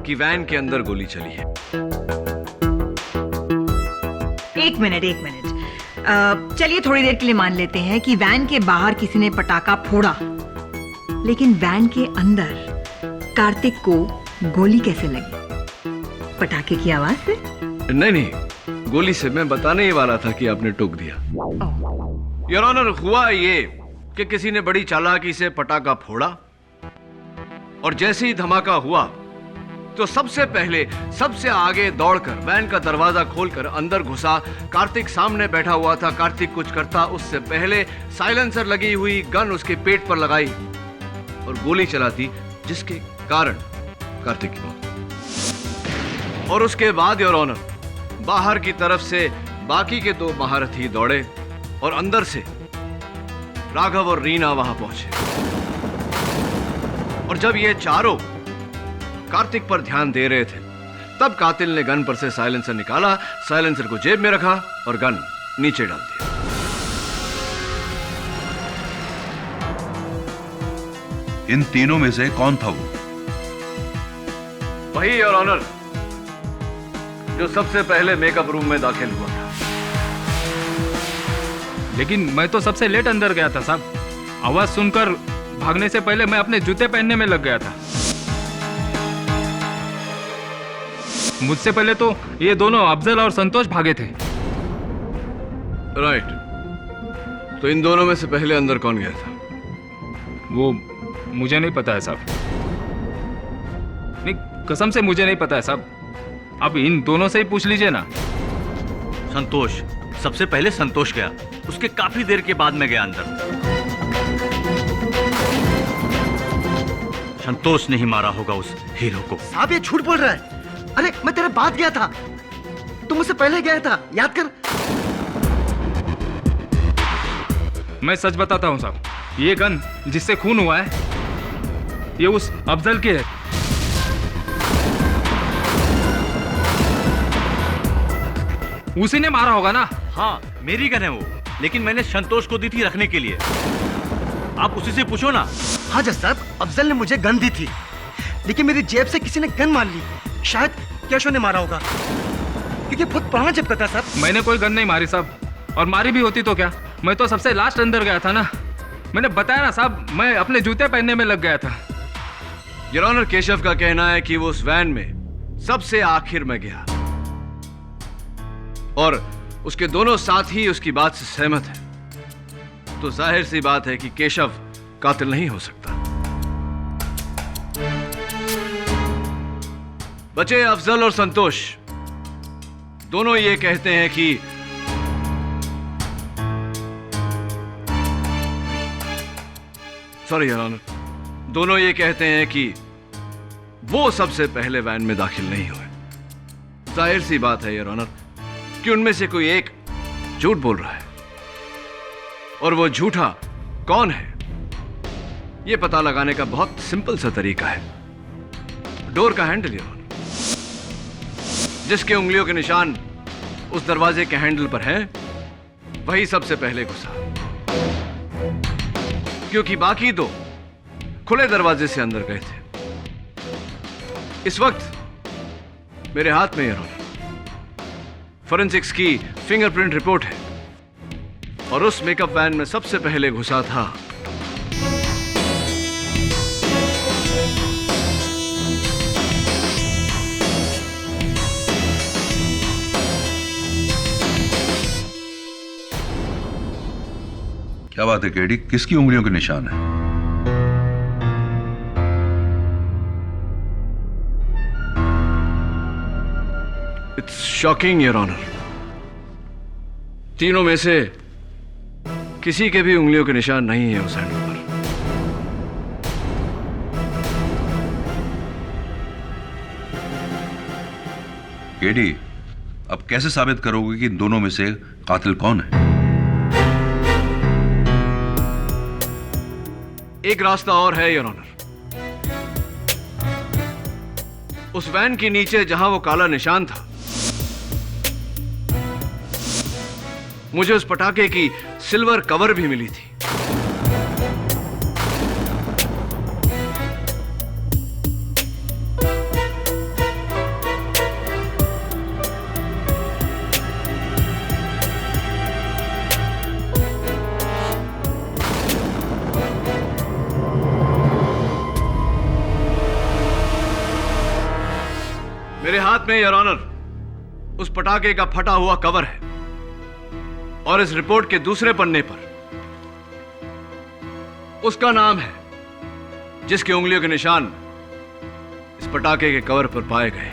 कि वैन के अंदर गोली चली है। एक मिनट चलिए थोड़ी देर के लिए मान लेते हैं कि वैन के बाहर किसी ने पटाखा फोड़ा, लेकिन वैन के अंदर कार्तिक को गोली कैसे लगी? पटाखे की आवाज से? नहीं, गोली से। मैं बताने ही वाला था कि आपने टोक दिया। योर ऑनर, हुआ ये कि किसी ने बड़ी चालाकी से पटाखा फोड़ा और जैसे ही धमाका हुआ तो सबसे पहले सबसे आगे दौड़कर वैन का दरवाजा खोलकर अंदर घुसा। कार्तिक सामने बैठा हुआ था। कार्तिक कुछ करता उससे पहले साइलेंसर लगी हुई गन उसके पेट पर लगाई और गोली चलाती, जिसके कारण कार्तिक की मौत। और उसके बाद योर ऑनर, बाहर की तरफ से बाकी के दो महारथी दौड़े और अंदर से राघव और रीना वहां पहुंचे। और जब ये चारों कार्तिक पर ध्यान दे रहे थे तब कातिल ने गन पर से साइलेंसर निकाला, साइलेंसर को जेब में रखा और गन नीचे डाल दिया। इन तीनों में से कौन था वो? वही योर ऑनर जो सबसे पहले मेकअप रूम में दाखिल हुआ था। लेकिन मैं तो सबसे लेट अंदर गया था साहब। आवाज सुनकर भागने से पहले मैं अपने जूते पहनने में लग गया था। मुझसे पहले तो ये दोनों अफजल और संतोष भागे थे। राइट। तो इन दोनों में से पहले अंदर कौन गया था? वो मुझे नहीं पता है साहब। नहीं, कसम से मुझे नहीं पता है साहब। अब इन दोनों से ही पूछ लीजिए ना। संतोष, सबसे पहले संतोष गया, उसके काफी देर के बाद मैं गया अंदर। संतोष ने ही मारा होगा उस हीरो को। साहब ये झूठ बोल रहा है। अरे मैं तेरे बाद गया था, तुम मुझसे पहले गया था, याद कर। मैं सच बताता हूं साहब, ये गन जिससे खून हुआ है ये उस अफजल की है। उसी ने मारा होगा ना? हाँ, मेरी गन है वो, लेकिन मैंने संतोष को दी थी रखने के लिए। आप उसी से पूछो ना। हाँ जज साहब, अफजल ने मुझे गन दी थी, लेकिन मेरी जेब से किसी ने गन मार ली। शायद कैशो ने मारा होगा, क्योंकि बहुत पुराना जेब का था साहब। मैंने कोई गन नहीं मारी साहब, और मारी भी होती तो क्या, मैं तो सबसे लास्ट अंदर गया था ना। मैंने बताया ना साहब, मैं अपने जूते पहनने में लग गया था। योर ऑनर, केशव का कहना है कि वो उस वैन में सबसे आखिर में गया और उसके दोनों साथी उसकी बात से सहमत है। तो जाहिर सी बात है कि केशव कातिल नहीं हो सकता। बचे अफजल और संतोष, दोनों ये कहते हैं कि सॉरी योर ऑनर, दोनों ये कहते हैं कि वो सबसे पहले वैन में दाखिल नहीं हुए। जाहिर सी बात है योर ऑनर कि उनमें से कोई एक झूठ बोल रहा है, और वो झूठा कौन है यह पता लगाने का बहुत सिंपल सा तरीका है। डोर का हैंडल योर ऑनर, जिसके उंगलियों के निशान उस दरवाजे के हैंडल पर हैं, वही सबसे पहले घुसा, क्योंकि बाकी दो खुले दरवाजे से अंदर गए थे। इस वक्त मेरे हाथ में, योर ऑनर, फोरेंसिक्स की फिंगरप्रिंट रिपोर्ट है और उस मेकअप वैन में सबसे पहले घुसा था क्या बात है केडी, किसकी उंगलियों के निशान है? इट्स शॉकिंग योर ऑनर, तीनों में से किसी के भी उंगलियों के निशान नहीं है उस हैंडल पर। केडी, अब कैसे साबित करोगे कि इन दोनों में से कातिल कौन है? एक रास्ता और है योर ऑनर। उस वैन के नीचे जहां वो काला निशान था, मुझे उस पटाखे की सिल्वर कवर भी मिली थी। मेरे हाथ में योर ऑनर उस पटाखे का फटा हुआ कवर है और इस रिपोर्ट के दूसरे पन्ने पर उसका नाम है जिसकी उंगलियों के निशान इस पटाखे के कवर पर पाए गए।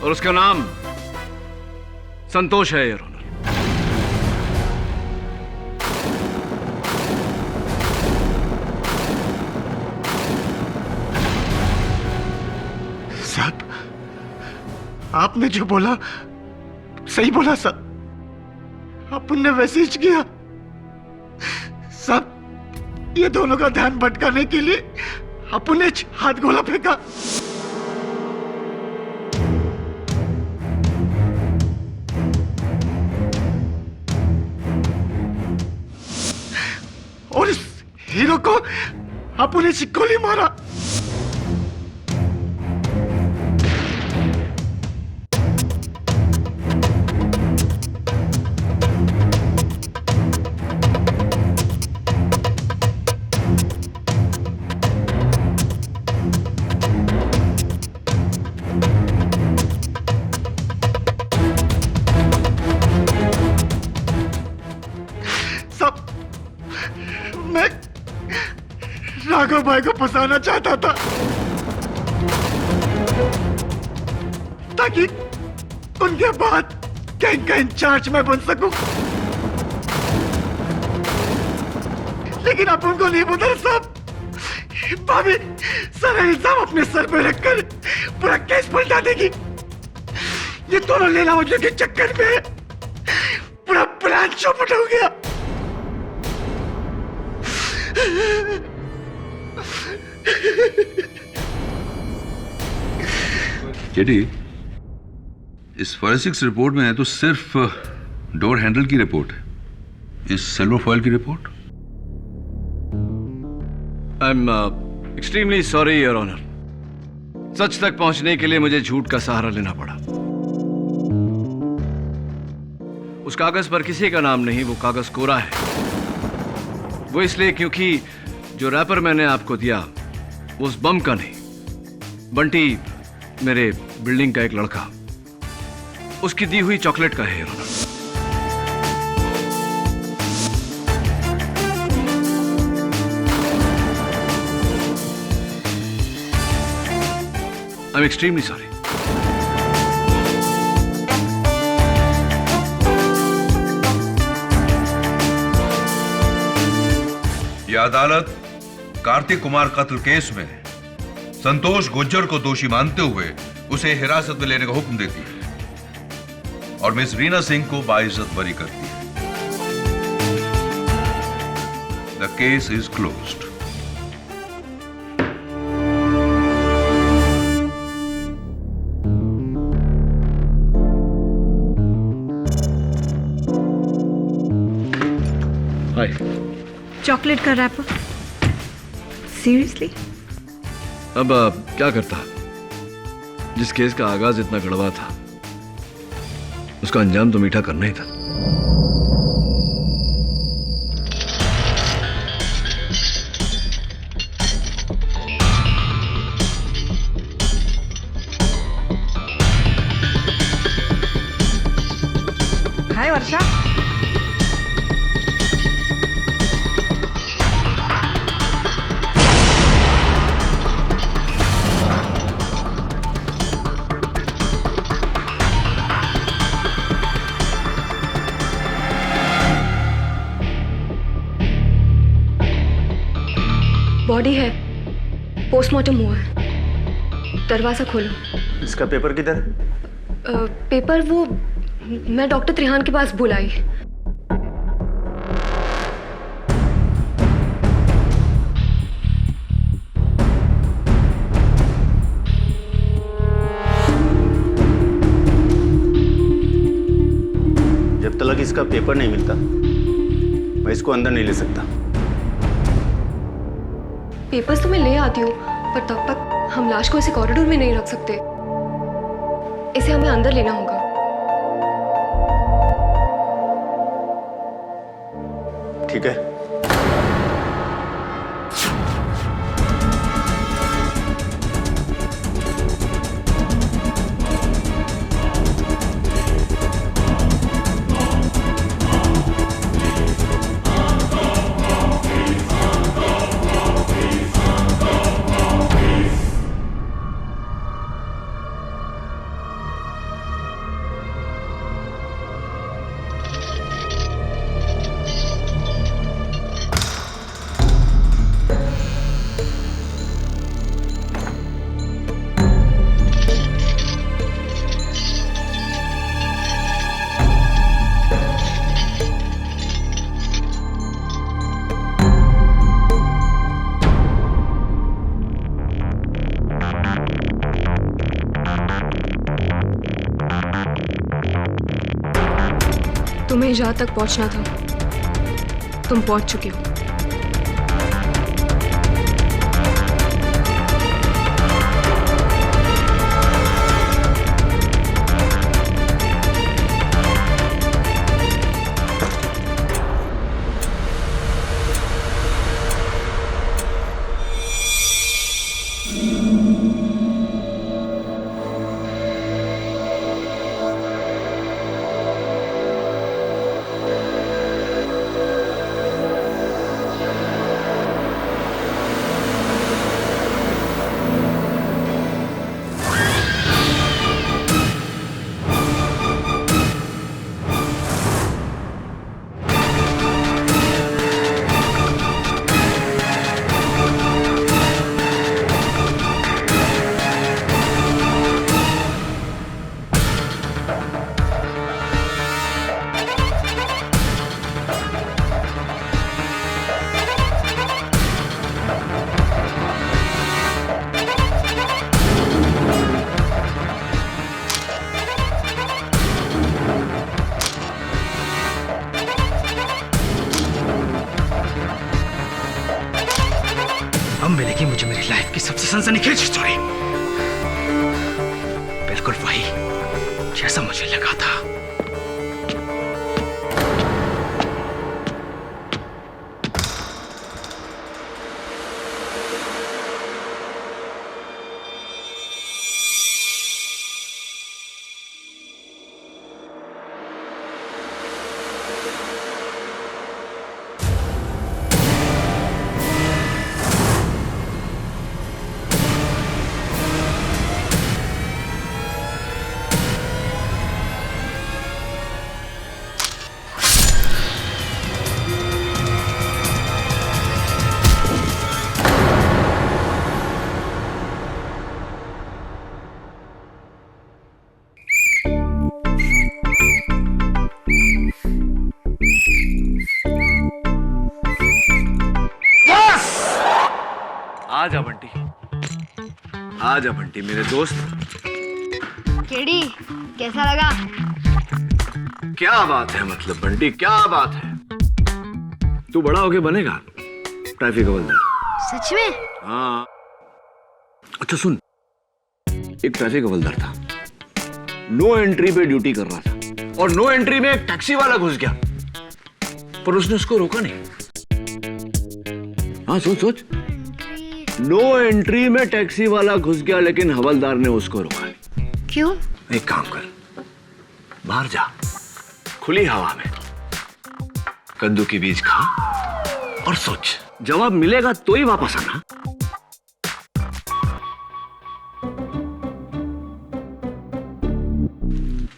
और उसका नाम संतोष है योर ऑनर। साहब, आपने जो बोला सही बोला साहब, अपन ने वैसे ही किया साहब। ये दोनों का ध्यान भटकाने के लिए अपन ने हाथ गोला फेंका। और इस हीरो को अपन ने गोली मारा। मैं राघव भाई को फंसाना चाहता था ताकि उनके बाद गैंग का इंचार्ज मैं बन सकूं, लेकिन आप उनको नहीं पता साहब, भाभी सारा इल्जाम अपने सर पे रखकर पूरा केस पलटा देगी। ये दोनों लेला वजह के चक्कर में पूरा प्लान चौपट हो गया। जेडी, इस फॉरेंसिक्स रिपोर्ट में है तो सिर्फ डोर हैंडल की रिपोर्ट है, इस सिल्वर फॉयल की report. I am extremely sorry your honour, सच तक पहुंचने के लिए मुझे झूठ का सहारा लेना पड़ा। उस कागज पर किसी का नाम नहीं, वो कागज कोरा है। वो इसलिए क्योंकि जो रैपर मैंने आपको दिया वो उस बम का नहीं, बंटी मेरे बिल्डिंग का एक लड़का, उसकी दी हुई चॉकलेट का है your honour. I am extremely sorry. यह अदालत कार्तिक कुमार कत्ल केस में संतोष गुज्जर को दोषी मानते हुए उसे हिरासत में लेने का हुक्म देती है और मिस रीना सिंह को बाइज्जत बरी करती है। The case is closed. Hi. Chocolate का रैपर? सीरियसली? अब क्या करता? जिस केस का आगाज इतना कड़वा था, उसका अंजाम तो मीठा करना ही था। हाय वर्षा। बॉडी है, पोस्टमार्टम हुआ है। दरवाजा खोलो। इसका पेपर किधर है? पेपर वो मैं डॉक्टर त्रिहान के पास बुलाई। जब तक इसका पेपर नहीं मिलता मैं इसको अंदर नहीं ले सकता। पेपर्स तो मैं ले आती हूँ, पर तब तक हम लाश को इसे कॉरिडोर में नहीं रख सकते। इसे हमें अंदर लेना होगा। ठीक है। तुम्हें जहाँ तक पहुँचना था तुम पहुँच चुके हो। अब मिलेगी मुझे मेरी लाइफ की सबसे सनसनीखेज स्टोरी। बिल्कुल वही जैसा मुझे लगा था। आजा बंटी, आजा बंटी मेरे दोस्त। केडी कैसा लगा? क्या बात है, मतलब बंटी क्या बात है। तू बड़ा होके बनेगा ट्रैफिक हवलदार। सच में? हाँ। अच्छा सुन, एक ट्रैफिक हवलदार था, नो एंट्री पे ड्यूटी कर रहा था और नो एंट्री में एक टैक्सी वाला घुस गया, पर उसने उसको रोका नहीं। हाँ सोच सोच, नो एंट्री में टैक्सी वाला घुस गया लेकिन हवलदार ने उसको रोका नहीं। क्यों? एक काम कर, बाहर जा, खुली हवा में कद्दू के बीज खा और सोच, जवाब मिलेगा तो ही वापस आना।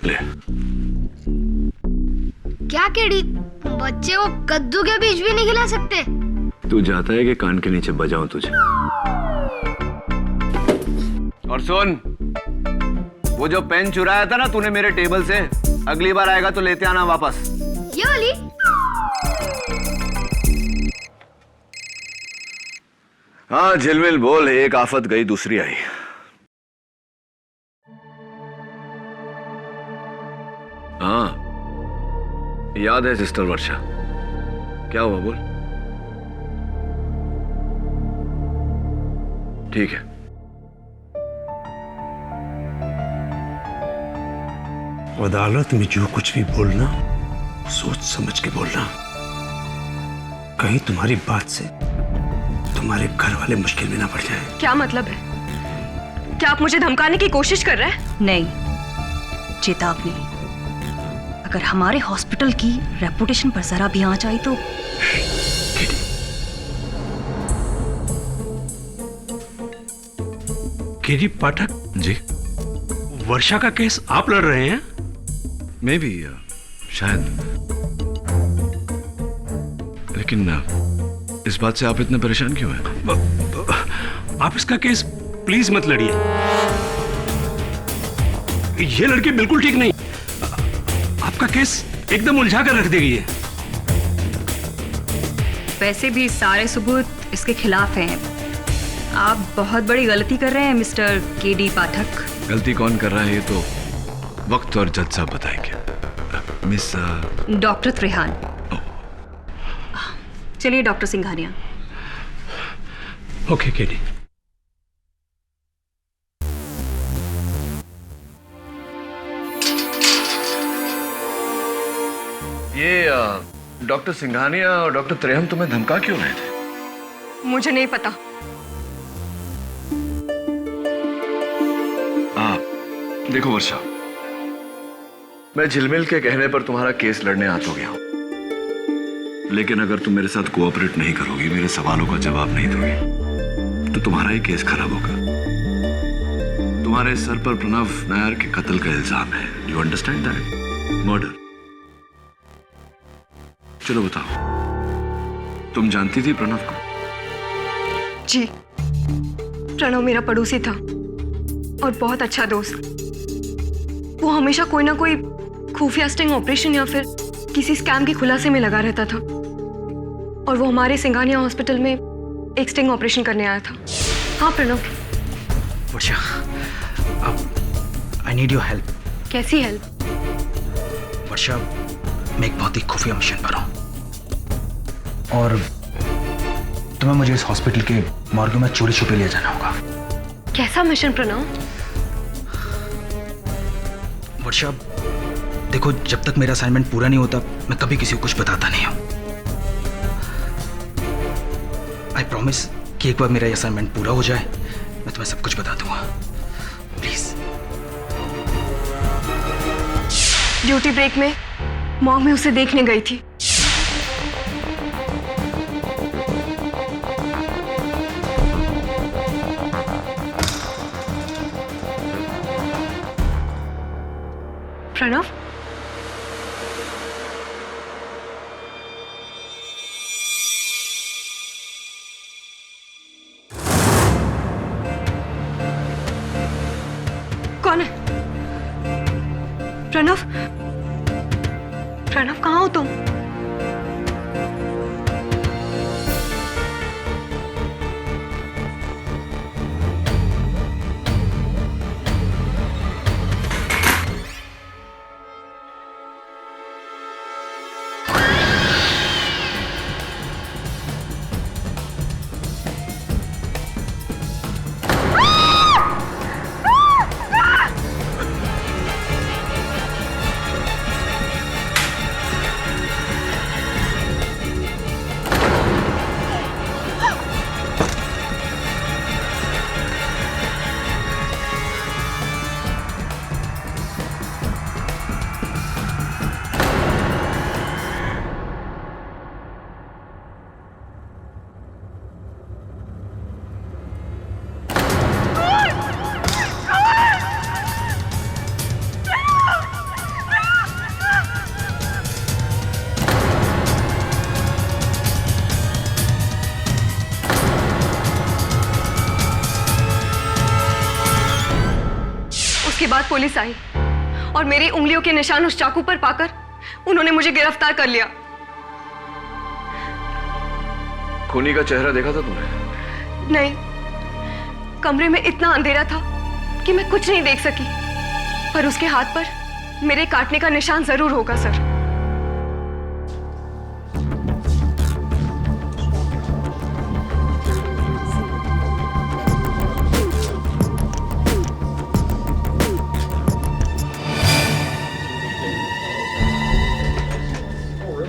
ले। क्या केडी, बच्चे को कद्दू के बीज भी नहीं खिला सकते? तू जाता है कि कान के नीचे बजाऊं तुझे? और सुन, वो जो पेन चुराया था ना तूने मेरे टेबल से, अगली बार आएगा तो लेते आना वापस। ये वाली? हाँ झिलमिल बोल, एक आफत गई दूसरी आई। हाँ याद है सिस्टर वर्षा, क्या हुआ बोल। ठीक है, अदालत में जो कुछ भी बोलना सोच समझ के बोलना, कहीं तुम्हारी बात से तुम्हारे घर वाले मुश्किल में ना पड़ जाए। क्या मतलब है? क्या आप मुझे धमकाने की कोशिश कर रहे हैं? नहीं, चेतावनी। अगर हमारे हॉस्पिटल की रेपुटेशन पर जरा भी आंच आई तो। केडी पाठक जी, वर्षा का केस आप लड़ रहे हैं? मैं भी शायद, लेकिन इस बात से आप इतने परेशान क्यों हैं? आप इसका केस प्लीज मत लड़िए, ये लड़की बिल्कुल ठीक नहीं, आपका केस एकदम उलझा कर रख देगी है। वैसे भी सारे सबूत इसके खिलाफ हैं। आप बहुत बड़ी गलती कर रहे हैं मिस्टर केडी पाठक। गलती कौन कर रहा है ये तो वक्त और जज साहब बताएंगे। Miss doctor Trehan. चलिए डॉक्टर सिंघानिया। Okay KD. ये डॉक्टर सिंघानिया और डॉक्टर त्रेहन तुम्हें धमका क्यों रहे थे? मुझे नहीं पता। देखो वर्षा, मैं झिलमिल के कहने पर तुम्हारा केस लड़ने आ तो गया हूं, लेकिन अगर तुम मेरे साथ कोऑपरेट नहीं करोगी, मेरे सवालों का जवाब नहीं दोगी, तो तुम्हारा ही केस खराब होगा। तुम्हारे सर पर प्रणव नायर के कत्ल का इल्जाम है। You understand that? मर्डर। चलो बताओ, तुम जानती थी प्रणव को? जी, प्रणव मेरा पड़ोसी था और बहुत अच्छा दोस्त। वो हमेशा कोई ना कोई खुफिया स्टिंग ऑपरेशन या फिर किसी स्कैम के खुलासे में लगा रहता था, और वो हमारे सिंघानिया हॉस्पिटल में एक स्टिंग ऑपरेशन करने आया था। हाँ प्रणव। वर्षा, आई नीड योर हेल्प। कैसी हेल्प? वर्षा, मैं एक बहुत ही खुफिया मिशन पर हूँ और तुम्हें मुझे इस हॉस्पिटल के मॉर्ग में चोरी छुपे ले जाना होगा। कैसा मिशन प्रणव? वर्षा देखो, जब तक मेरा असाइनमेंट पूरा नहीं होता मैं कभी किसी को कुछ बताता नहीं हूं। आई प्रॉमिस कि एक बार मेरा असाइनमेंट पूरा हो जाए मैं तुम्हें सब कुछ बता दूंगा। प्लीज। ड्यूटी ब्रेक में मॉर्ग में उसे देखने गई थी। प्रणव, कौन है? प्रणव, प्रणव कहाँ हो तुम? बाद पुलिस आई और मेरी उंगलियों के निशान उस चाकू पर पाकर उन्होंने मुझे गिरफ्तार कर लिया। खूनी का चेहरा देखा था तुमने? नहीं, कमरे में इतना अंधेरा था कि मैं कुछ नहीं देख सकी, पर उसके हाथ पर मेरे काटने का निशान जरूर होगा सर।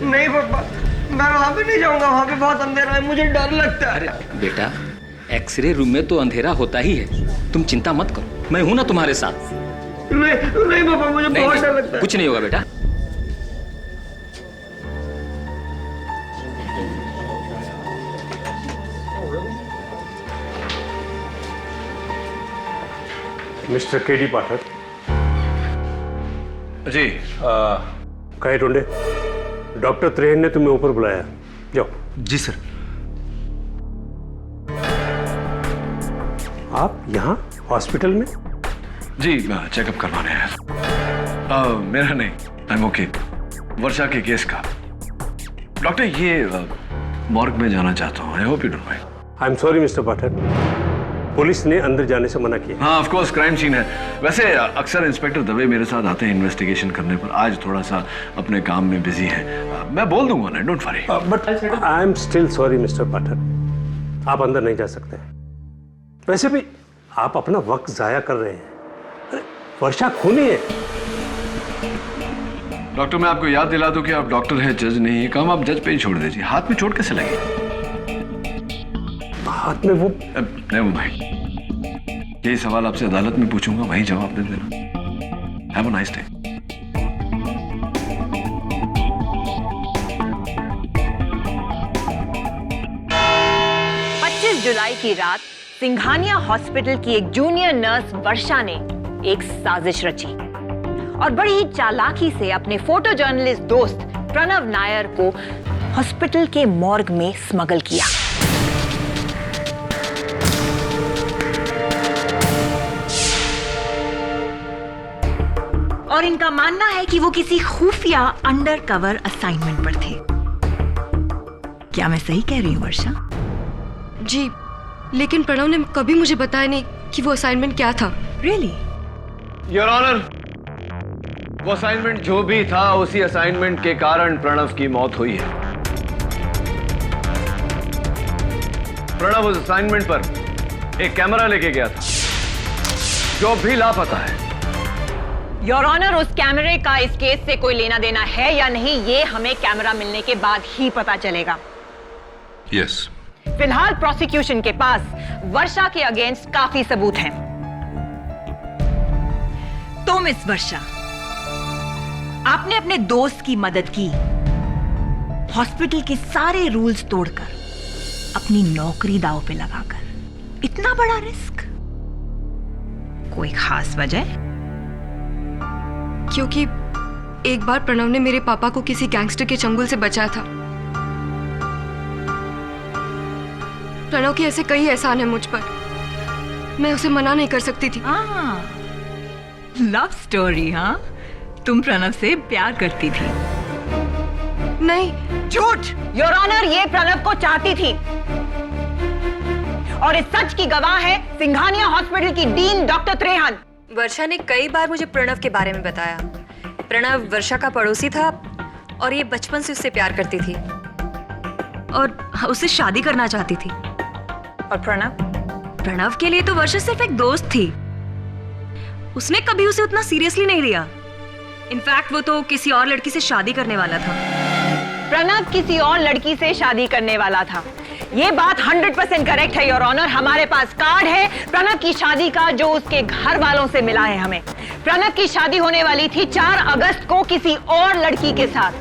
नहीं पापा, मैं वहां पे नहीं जाऊंगा, वहां पे बहुत अंधेरा है, मुझे डर लगता है। अरे बेटा, एक्सरे रूम में तो अंधेरा होता ही है, तुम चिंता मत करो, मैं हूं ना तुम्हारे साथ। नहीं पापा, मुझे बहुत डर लगता है। कुछ नहीं होगा बेटा। Mister KD Pathak ji. कहे टुंडे, डॉक्टर त्रेहन ने तुम्हें ऊपर बुलाया, जाओ। जी सर। आप यहाँ हॉस्पिटल में? जी, चेकअप करवाने आया। मेरा नहीं, आई एम ओके। वर्षा के केस का। डॉक्टर, ये मॉर्ग में जाना चाहता हूँ। I hope you don't mind. I am sorry mister Pathak, police ने अंदर जाने से मना किया। हाँ, ऑफ कोर्स क्राइम सीन है। वैसे अक्सर इंस्पेक्टर दवे मेरे साथ आते हैं इन्वेस्टिगेशन करने पर, आज थोड़ा सा अपने काम में बिजी है। मैं बोल दूंगा ना, don't worry. But I am still sorry mister Pathak, आप अंदर नहीं जा सकते। वैसे भी आप अपना वक्त जाया कर रहे हैं। अरे वर्षा खूनी है। डॉक्टर, मैं आपको याद दिला दूं कि आप डॉक्टर हैं, जज नहीं है। काम आप जज पे ही छोड़ दीजिए। हाथ में चोट कैसे लगी? हाथ में वो नहीं भाई, यही सवाल आपसे अदालत में पूछूंगा, वही जवाब दे देना। Have a nice day. जुलाई की रात सिंघानिया हॉस्पिटल की एक जूनियर नर्स वर्षा ने एक साजिश रची और बड़ी ही चालाकी से अपने फोटो जर्नलिस्ट दोस्त प्रणव नायर को हॉस्पिटल के मॉर्ग में स्मगल किया। और इनका मानना है कि वो किसी खुफिया अंडरकवर असाइनमेंट पर थे। क्या मैं सही कह रही हूँ वर्षा? जी, लेकिन प्रणव ने कभी मुझे बताया नहीं कि वो असाइनमेंट क्या था। Really? योर ऑनर, वो असाइनमेंट जो भी था, उसी असाइनमेंट के कारण प्रणव की मौत हुई है। प्रणव उस असाइनमेंट पर एक कैमरा लेके गया था जो भी लापता है। योर ऑनर, उस कैमरे का इस केस से कोई लेना देना है या नहीं, ये हमें कैमरा मिलने के बाद ही पता चलेगा। यस। फिलहाल प्रोसिक्यूशन के पास वर्षा के अगेंस्ट काफी सबूत हैं। तो मिस वर्षा, आपने अपने दोस्त की मदद की, हॉस्पिटल के सारे रूल्स तोड़कर, अपनी नौकरी दांव पे लगाकर। इतना बड़ा रिस्क? कोई खास वजह? क्योंकि एक बार प्रणव ने मेरे पापा को किसी गैंगस्टर के चंगुल से बचाया था। प्रणव के ऐसे कई एहसान है मुझ पर, मैं उसे मना नहीं कर सकती थी। Love story? हाँ, तुम प्रणव से प्यार करती थी? नहीं। झूठ! योर ऑनर, ये प्रणव को चाहती थी और इस सच की गवाह है सिंघानिया हॉस्पिटल की डीन डॉक्टर त्रेहन। वर्षा ने कई बार मुझे प्रणव के बारे में बताया। प्रणव वर्षा का पड़ोसी था और ये बचपन से उससे प्यार करती थी और उससे शादी करना चाहती थी। और प्रणव के लिए तो वर्षा सिर्फ एक दोस्त थी। उसने कभी उसे उतना सीरियसली नहीं लिया। इनफैक्ट वो तो किसी और लड़की से शादी करने वाला था। प्रणव किसी और लड़की से शादी करने वाला था, ये बात 100% करेक्ट है योर ऑनर। हमारे पास कार्ड है प्रणव की शादी का जो उसके घर वालों से मिला है हमें। प्रणव की शादी होने वाली थी 4 अगस्त को किसी और लड़की के साथ।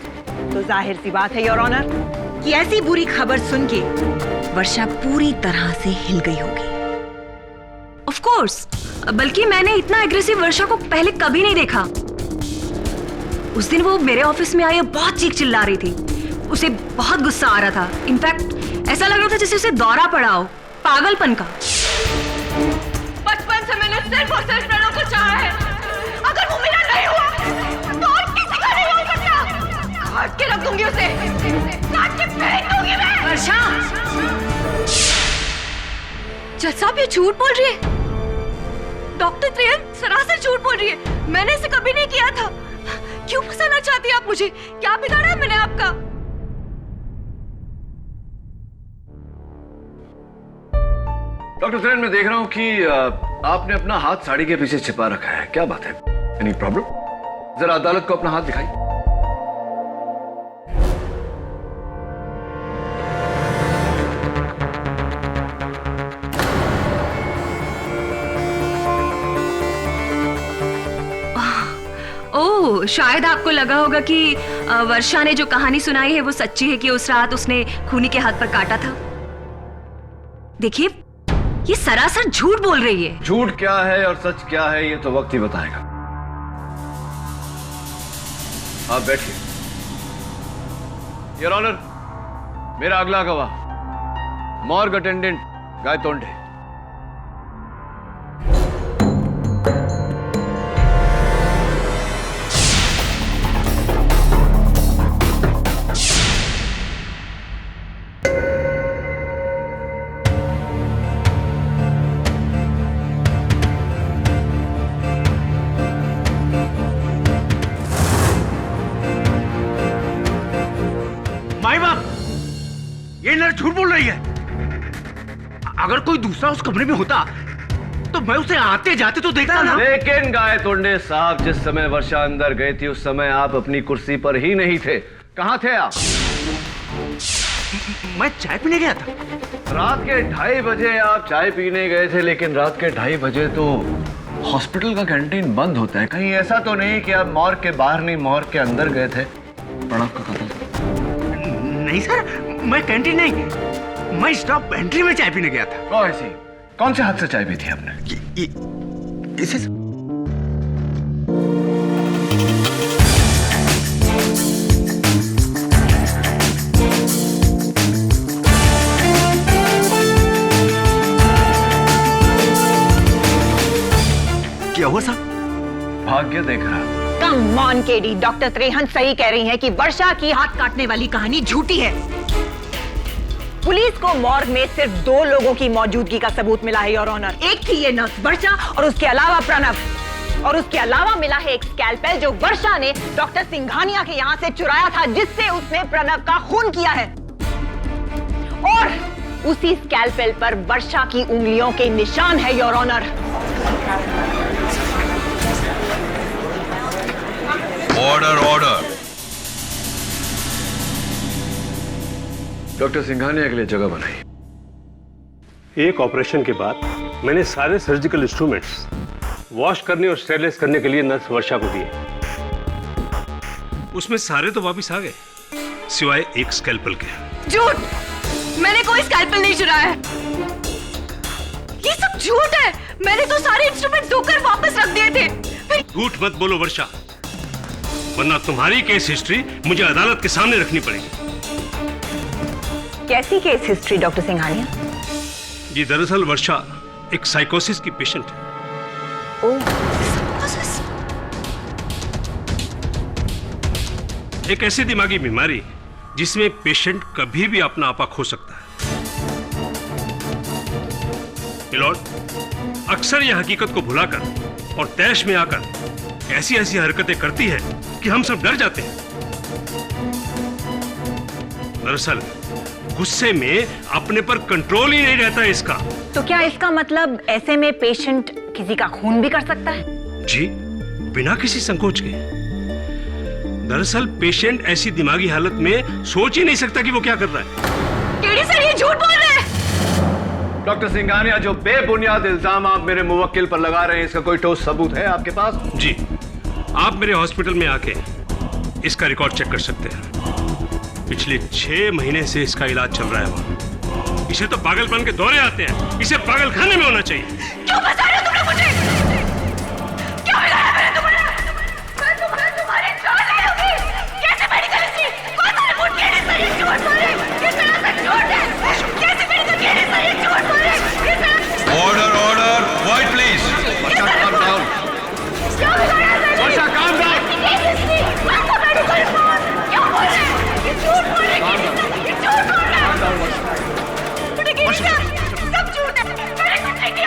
तो जाहिर सी बात है योर ऑनर कि ऐसी बुरी खबर सुन के वर्षा पूरी तरह से हिल गई होगी। ऑफ कोर्स, बल्कि मैंने इतना एग्रेसिव वर्षा को पहले कभी नहीं देखा। उस दिन वो मेरे ऑफिस में आई और बहुत चीख चिल्ला रही थी। उसे बहुत गुस्सा आ रहा था। इनफैक्ट ऐसा लग रहा था जैसे उसे दौरा पड़ा हो, पागलपन का। बचपन से मैंने सिर्फ और सिर्फ प्रणव को चाहा है। ये झूठ बोल रही है। डॉक्टर त्रेहन सरासर झूठ बोल रही है। मैंने इसे कभी नहीं किया था। क्यों फंसाना चाहती हैं आप मुझे? क्या बिगाड़ा है मैंने आपका? डॉक्टर त्रेहन, मैं देख रहा हूं कि आपने अपना हाथ साड़ी के पीछे छिपा रखा है। क्या बात है? Any problem? जरा अदालत को अपना हाथ दिखाइए। ओह, शायद आपको लगा होगा कि वर्षा ने जो कहानी सुनाई है वो सच्ची है कि उस रात उसने खूनी के हाथ पर काटा था। देखिए, ये सरासर झूठ बोल रही है। झूठ क्या है और सच क्या है ये तो वक्त ही बताएगा। आप बैठिए। योर ऑनर, मेरा अगला गवाह मॉर्ग अटेंडेंट गायतोंडे। माई बाप, ये नर्स झूठ बोल रही है। अगर कोई दूसरा उस कमरे में होता तो मैं उसे आते जाते तो देखता ना। लेकिन गायतोंडे साहब, जिस समय वर्षा अंदर गई थी उस समय आप अपनी कुर्सी पर ही नहीं थे। कहां थे आप? मैं चाय पीने गया था। रात के 2:30 बजे आप चाय पीने गए थे, लेकिन रात के 2:30 बजे तो हॉस्पिटल का कैंटीन बंद होता है। कहीं ऐसा तो नहीं कि आप मॉर्ग के बाहर नहीं मॉर्ग के अंदर गए थे? प्रणव का कत्ल। नहीं सर, मैं कैंटीन नहीं, मैं स्टॉप एंट्री में चाय पीने गया था। कौन से हाथ से चाय पी थी आपने? इसे क्या हुआ सर? भाग्य देख रहा। Come on KD, doctor Trehan सही कह रही हैं कि वर्षा की हाथ काटने वाली कहानी झूठी है। पुलिस को मॉर्ग में सिर्फ 2 लोगों की मौजूदगी का सबूत मिला है योर ऑनर। एक थी ये नर्स वर्षा और उसके अलावा प्रणव। और उसके अलावा मिला है एक स्कैल्पेल जो वर्षा ने डॉक्टर सिंघानिया के यहाँ से चुराया था, जिससे उसने प्रणव का खून किया है। और उसी स्कैल्पेल पर वर्षा की उंगलियों के निशान है your honour. Order order. Doctor Singhania के लिए जगह बनाई। एक ऑपरेशन के बाद मैंने सारे सर्जिकल इंस्ट्रूमेंट्स वॉश करने और स्टेरलाइज करने के लिए नर्स वर्षा को दिए। उसमें सारे तो वापस आ गए, सिवाय एक स्कैल्पल के। झूठ! मैंने कोई स्कैल्पल नहीं चुराया है। ये सब झूठ है। मैंने तो सारे इंस्ट्रूमेंट धोकर वापस रख दिए थे। झूठ मत बोलो वर्षा, वरना तुम्हारी केस हिस्ट्री मुझे अदालत के सामने रखनी पड़ेगी। कैसी केस हिस्ट्री डॉक्टर सिंघानिया? जी, दरअसल वर्षा एक साइकोसिस की पेशेंट है। एक ऐसी दिमागी बीमारी जिसमें पेशेंट कभी भी अपना आपा खो सकता है। मिलॉर्ड, अक्सर यह हकीकत को भुलाकर और तैश में आकर ऐसी ऐसी हरकतें करती है कि हम सब डर जाते हैं। दरअसल गुस्से में अपने पर कंट्रोल ही नहीं रहता इसका। तो क्या इसका मतलब ऐसे में पेशेंट किसी का खून भी कर सकता है? जी, बिना किसी संकोच के। दरअसल पेशेंट ऐसी दिमागी हालत में सोच ही नहीं सकता कि वो क्या कर रहा है। केडी सर, ये झूठ बोल रहे हैं। डॉक्टर सिंघानिया, जो बेबुनियाद इल्जाम आप मेरे मुवक्किल पर लगा रहे हैं, इसका कोई ठोस सबूत है आपके पास? जी, आप मेरे हॉस्पिटल में आके इसका रिकॉर्ड चेक कर सकते हैं। पिछले 6 महीने से इसका इलाज चल रहा है वहाँ। इसे तो पागलपन के दौरे आते हैं। इसे पागलखाने में होना चाहिए। क्यों फंसा रहे हो तुम लोग मुझे? क्या बिगाड़ा मैंने तुम्हारा? मैं तुम्हारी जान ले लूंगी। कैसे मेडिकल हिस्ट्री? कौन सा रिपोर्ट? केडी सर, ये झूठ बोल रहे हैं। ये सरासर झूठ है। कैसे मेडिकल? केडी सर, ये झूठ बोल रहे हैं। ये सरासर। Order order, quiet please. क्या बिगाड़ा मैंने? वर्षा, काम डाउन। केडी हिस्ट्री, कौन सा मेडिकल रिपोर्ट? क्यों बोल रहे हैं? ये झूठ बोल रहे हैं। केडी सर, ये झूठ बोल रहे हैं। सब झूठ है। मैंने कुछ नहीं किया।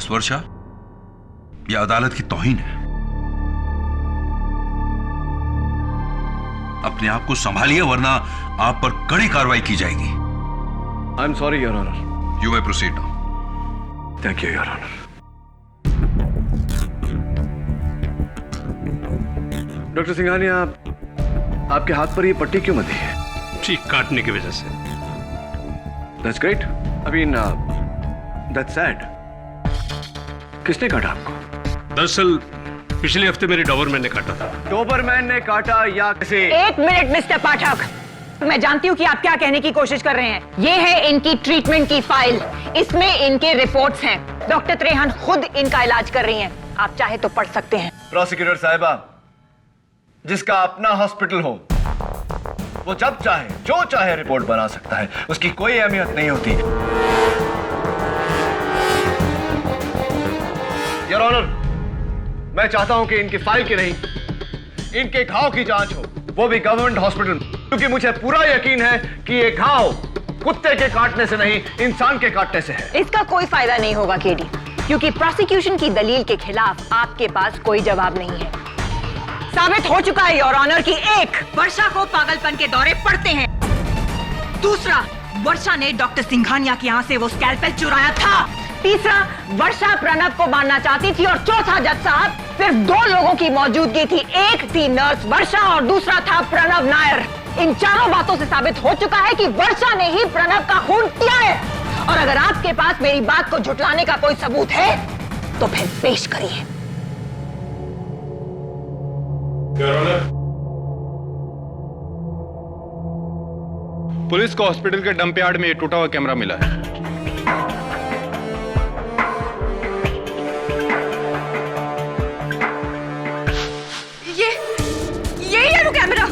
मिस वर्षा, यह अदालत की तौहीन है। अपने आप को संभालिए वरना आप पर कड़ी कार्रवाई की जाएगी। I am sorry your honour. You may proceed now. Thank you your honour. Doctor Singhania, आपके हाथ पर ये पट्टी क्यों बंधी है? ठीक काटने की वजह से। That's great. I mean, that's sad. किसने काटा आपको? दरअसल पिछले हफ्ते मेरे डॉबरमैन ने काटा था। डॉबरमैन ने काटा या किसी? एक मिनट मिस्टर पाठक, मैं जानती हूँ कि आप क्या कहने की कोशिश कर रहे हैं। ये है इनकी ट्रीटमेंट की फाइल, इसमें इनके रिपोर्ट्स हैं। डॉक्टर त्रेहन खुद इनका इलाज कर रही हैं। आप चाहे तो पढ़ सकते हैं। प्रोसिक्यूटर साहिबा, जिसका अपना हॉस्पिटल हो वो जब चाहे जो चाहे रिपोर्ट बना सकता है, उसकी कोई अहमियत नहीं होती। योर ऑनर, मैं चाहता हूं कि इनकी फाइल की नहीं, इनके घाव की जांच हो, वो भी गवर्नमेंट हॉस्पिटल, क्योंकि मुझे पूरा यकीन है कि ये घाव कुत्ते के काटने से नहीं, इंसान के काटने से है। इसका कोई फायदा नहीं होगा केडी, क्योंकि प्रोसिक्यूशन की दलील के खिलाफ आपके पास कोई जवाब नहीं है। साबित हो चुका है योर ऑनर कि एक, वर्षा को पागलपन के दौरे पड़ते हैं। दूसरा, वर्षा ने डॉक्टर सिंघानिया के यहाँ से वो स्कैल्पेल चुराया था। तीसरा, वर्षा प्रणव को मारना चाहती थी। और चौथा जज साहब, सिर्फ 2 लोगों की मौजूदगी थी। एक थी नर्स वर्षा और दूसरा था प्रणव नायर। इन चारों बातों से साबित हो चुका है कि वर्षा ने ही प्रणव का खून किया है। और अगर आपके पास मेरी बात को झुटलाने का कोई सबूत है तो फिर पेश करिए। पुलिस को हॉस्पिटल के डंप यार्ड में ये टूटा हुआ कैमरा मिला है। ये है वो कैमरा,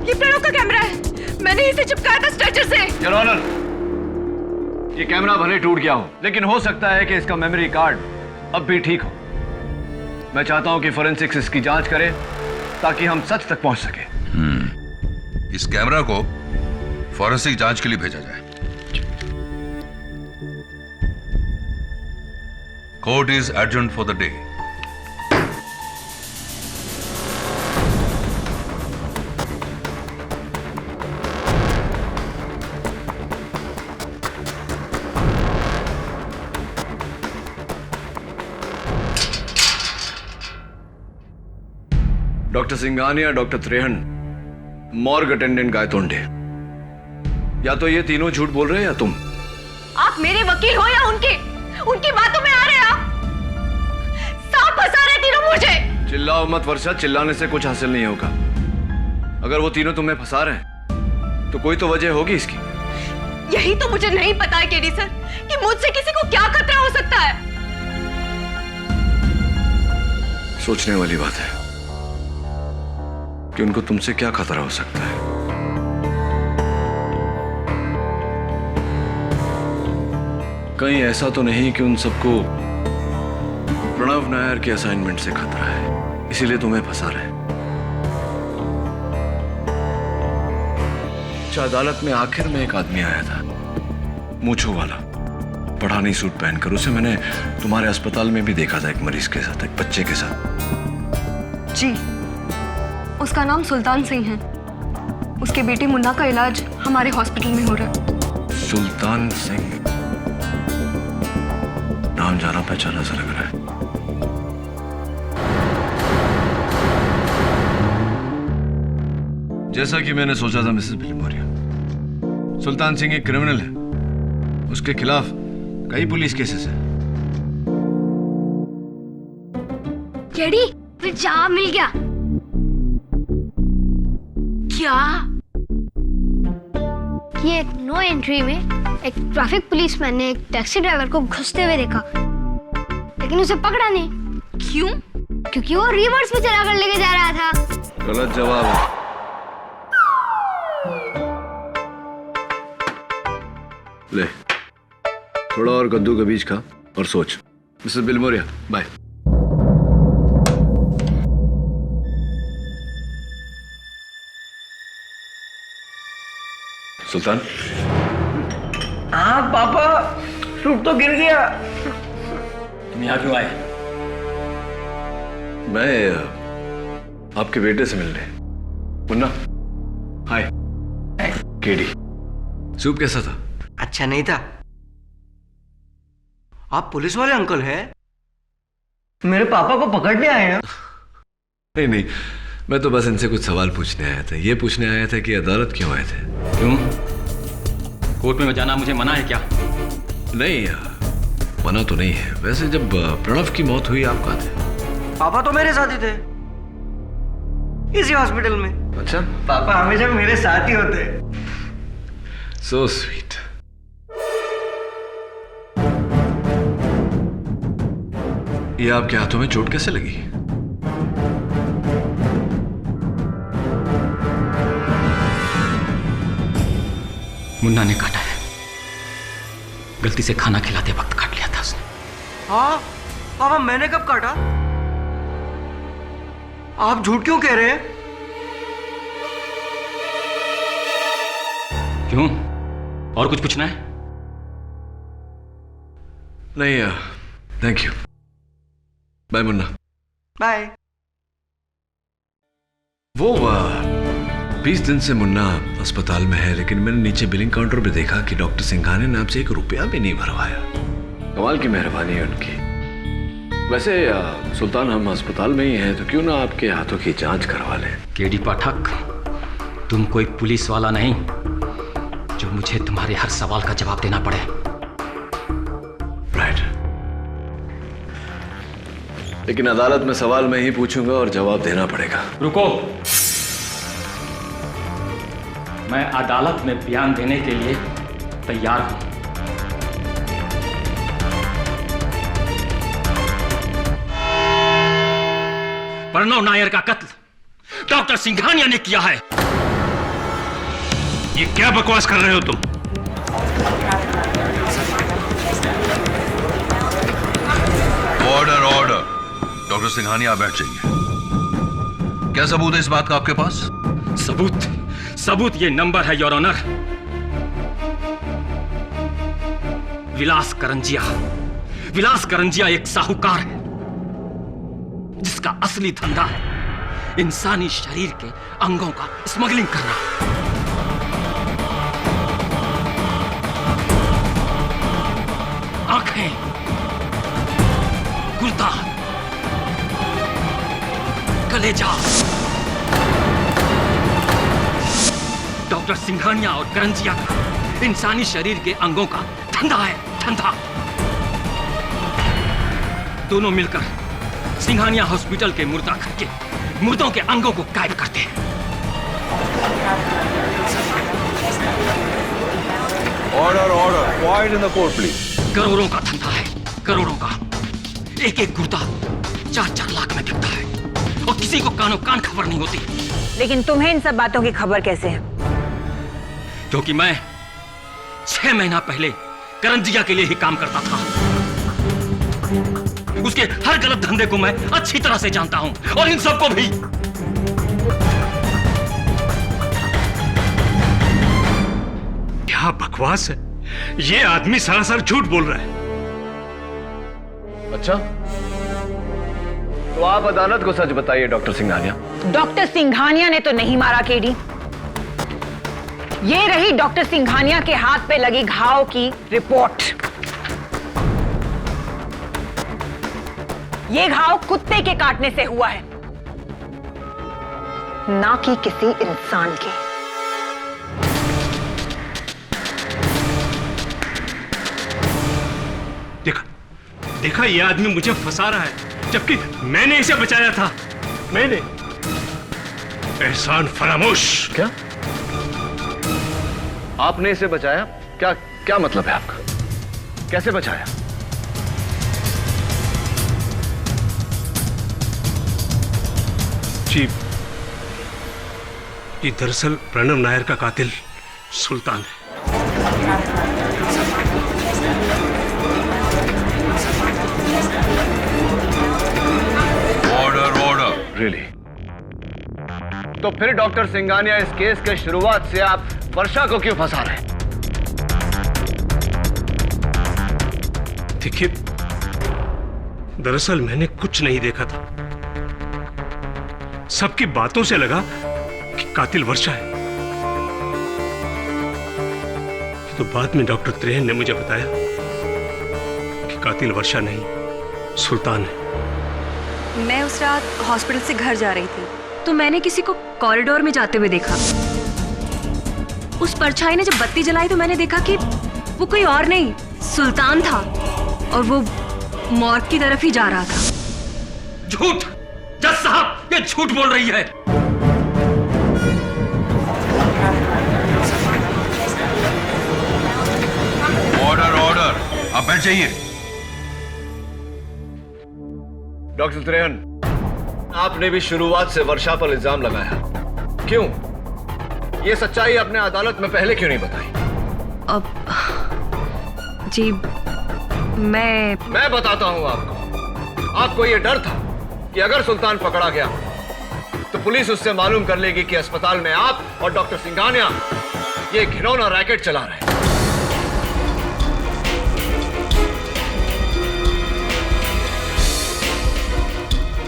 ये प्रणव का कैमरा है। मैंने इसे चिपकाया था स्ट्रेचर से। योर ऑनर, ये कैमरा भले टूट गया हो, लेकिन हो सकता है कि इसका मेमोरी कार्ड अब भी ठीक हो। मैं चाहता हूं कि फोरेंसिक्स इसकी जांच करे ताकि हम सच तक पहुंच सके। इस कैमरा को फॉरेंसिक जांच के लिए भेजा जाए। Court is adjourned for the day. Doctor Singhania, doctor Trehan, morgue attendant Gaitonde, या तो ये तीनों झूठ बोल रहे हैं या तुम। आप मेरे वकील हो या उनकी बातों में आ रहे हैं आप। सांप फंसा रहे तीनों मुझे। चिल्लाओ मत वर्षा, चिल्लाने से कुछ हासिल नहीं होगा। अगर वो तीनों तुम्हें फंसा रहे हैं तो कोई तो वजह होगी इसकी। यही तो मुझे नहीं पता है केडी सर कि मुझसे किसी को क्या खतरा हो सकता है। सोचने वाली बात है कि उनको तुमसे क्या खतरा हो सकता है। कहीं ऐसा तो नहीं कि उन सबको प्रणव नायर के असाइनमेंट से खतरा है, इसीलिए तुम्हें फंसा रहे हैं। अदालत में आखिर में एक आदमी आया था, मूंछों वाला, पठानी सूट पहनकर। उसे मैंने तुम्हारे अस्पताल में भी देखा था, एक मरीज के साथ, एक बच्चे के साथ। जी, उसका नाम सुल्तान सिंह है। उसके बेटे मुन्ना का इलाज हमारे हॉस्पिटल में हो रहा है। सुल्तान सिंह, नाम जाना पहचाना सा लग रहा है। जैसा कि मैंने सोचा था मिसेस बिलमोरिया, सुल्तान सिंह एक क्रिमिनल है। उसके खिलाफ कई पुलिस केसेस हैं। केडी, फिर जवाब मिल गया। क्या? ये नो एंट्री में एक ट्रैफिक पुलिसमैन ने एक टैक्सी ड्राइवर को घुसते हुए देखा, लेकिन उसे पकड़ा नहीं। क्यों? क्योंकि वो रिवर्स में चलाकर लेके जा रहा था। गलत जवाब है। ले, थोड़ा और कद्दू का बीज खा और सोच। Mrs Bilimoria, bye. सुल्तान। हाँ पापा, सूट तो गिर गया। तुम यहाँ क्यों आए? मैं आपके बेटे से मिलने। मुन्ना, हाय। केडी, सूप कैसा था? अच्छा नहीं था। आप पुलिस वाले अंकल हैं? मेरे पापा को पकड़ने आए हैं? नहीं नहीं, मैं तो बस इनसे कुछ सवाल पूछने आया था। ये पूछने आया था कि अदालत क्यों आए थे। क्यों? कोर्ट में जाना मुझे मना है क्या? नहीं, मना तो नहीं है। वैसे जब प्रणव की मौत हुई आप कहाँ थे? पापा तो मेरे साथ ही थे, इसी हॉस्पिटल में। अच्छा। पापा हमेशा मेरे साथ ही होते। So sweet. ये आपके हाथों में चोट कैसे लगी? मुन्ना ने काटा है। गलती से खाना खिलाते वक्त काट लिया था उसने। हाँ पापा, मैंने कब काटा? आप झूठ क्यों कह रहे हैं? क्यों? और कुछ पूछना है? नहीं, thank you. Bye Munna. Bye. वो 20 दिन से मुन्ना अस्पताल में है, लेकिन मैंने नीचे बिलिंग काउंटर पे देखा कि डॉक्टर सिंघानिया ने आपसे 1 रुपया भी नहीं भरवाया। कमाल की मेहरबानी है उनकी। वैसे सुल्तान, हम अस्पताल में ही हैं, तो क्यों ना आपके हाथों की जांच करवा लें। केडी पाठक, तुम कोई पुलिस वाला नहीं जो मुझे तुम्हारे हर सवाल का जवाब देना पड़े। राइट। लेकिन अदालत में सवाल मैं ही पूछूंगा और जवाब देना पड़ेगा। रुको, मैं अदालत में बयान देने के लिए तैयार हूं। प्रणव नायर का कत्ल डॉक्टर सिंघानिया ने किया है। ये क्या बकवास कर रहे हो तुम? Order order. डॉक्टर सिंघानिया, बैठ जाइए। क्या सबूत है इस बात का आपके पास? सबूत ये नंबर है योर ऑनर। विलास करंजिया एक साहूकार है जिसका असली धंधा है इंसानी शरीर के अंगों का स्मगलिंग करना। आंखें, गुर्दा, कलेजा। डॉक्टर सिंघानिया और करंजिया का इंसानी शरीर के अंगों का धंधा है, धंधा। दोनों मिलकर सिंघानिया हॉस्पिटल के मुर्दा घर के मुर्दों के अंगों को गायब करते हैं। Order order. Quite in the court please. करोड़ों का धंधा है, करोड़ों का। एक एक गुर्दा 4-4 लाख में बिकता है और किसी को कानो कान खबर नहीं होती। लेकिन तुम्हें इन सब बातों की खबर कैसे है? क्योंकि मैं 6 महीना पहले करंजिया के लिए ही काम करता था। उसके हर गलत धंधे को मैं अच्छी तरह से जानता हूं और इन सबको भी। क्या बकवास है? ये आदमी सरासर झूठ बोल रहा है। अच्छा, तो आप अदालत को सच बताइए डॉक्टर सिंघानिया। डॉक्टर सिंघानिया ने तो नहीं मारा केडी। ये रही डॉक्टर सिंघानिया के हाथ पे लगी घाव की रिपोर्ट। ये घाव कुत्ते के काटने से हुआ है, ना कि किसी इंसान के। देखा, ये आदमी मुझे फंसा रहा है, जबकि मैंने इसे बचाया था। मैंने। एहसान फरामोश। क्या? आपने इसे बचाया? क्या मतलब है आपका? कैसे बचाया? जी, ये दरअसल प्रणव नायर का कातिल सुल्तान है। Order order. रियली? तो फिर डॉक्टर सिंघानिया, इस केस के शुरुआत से आप वर्षा को क्यों फंसा रहे हैं? देखिए, दरअसल मैंने कुछ नहीं देखा था। सबकी बातों से लगा कि कातिल वर्षा है। तो बाद में डॉक्टर त्रेहन ने मुझे बताया कि कातिल वर्षा नहीं, सुल्तान है। मैं उस रात हॉस्पिटल से घर जा रही थी तो मैंने किसी को कॉरिडोर में जाते हुए देखा। उस परछाई ने जब बत्ती जलाई तो मैंने देखा कि वो कोई और नहीं, सुल्तान था और वो मॉर्ग की तरफ ही जा रहा था। झूठ! जज साहब, ये झूठ बोल रही है। ऑर्डर ऑर्डर, आप बैठ जाइए। डॉक्टर त्रेहन, आपने भी शुरुआत से वर्षा पर इल्जाम लगाया, क्यों? ये सच्चाई अपने अदालत में पहले क्यों नहीं बताई? अब जी मैं बताता हूं आपको ये डर था कि अगर सुल्तान पकड़ा गया तो पुलिस उससे मालूम कर लेगी कि अस्पताल में आप और डॉक्टर सिंघानिया ये घिनौना रैकेट चला रहे हैं।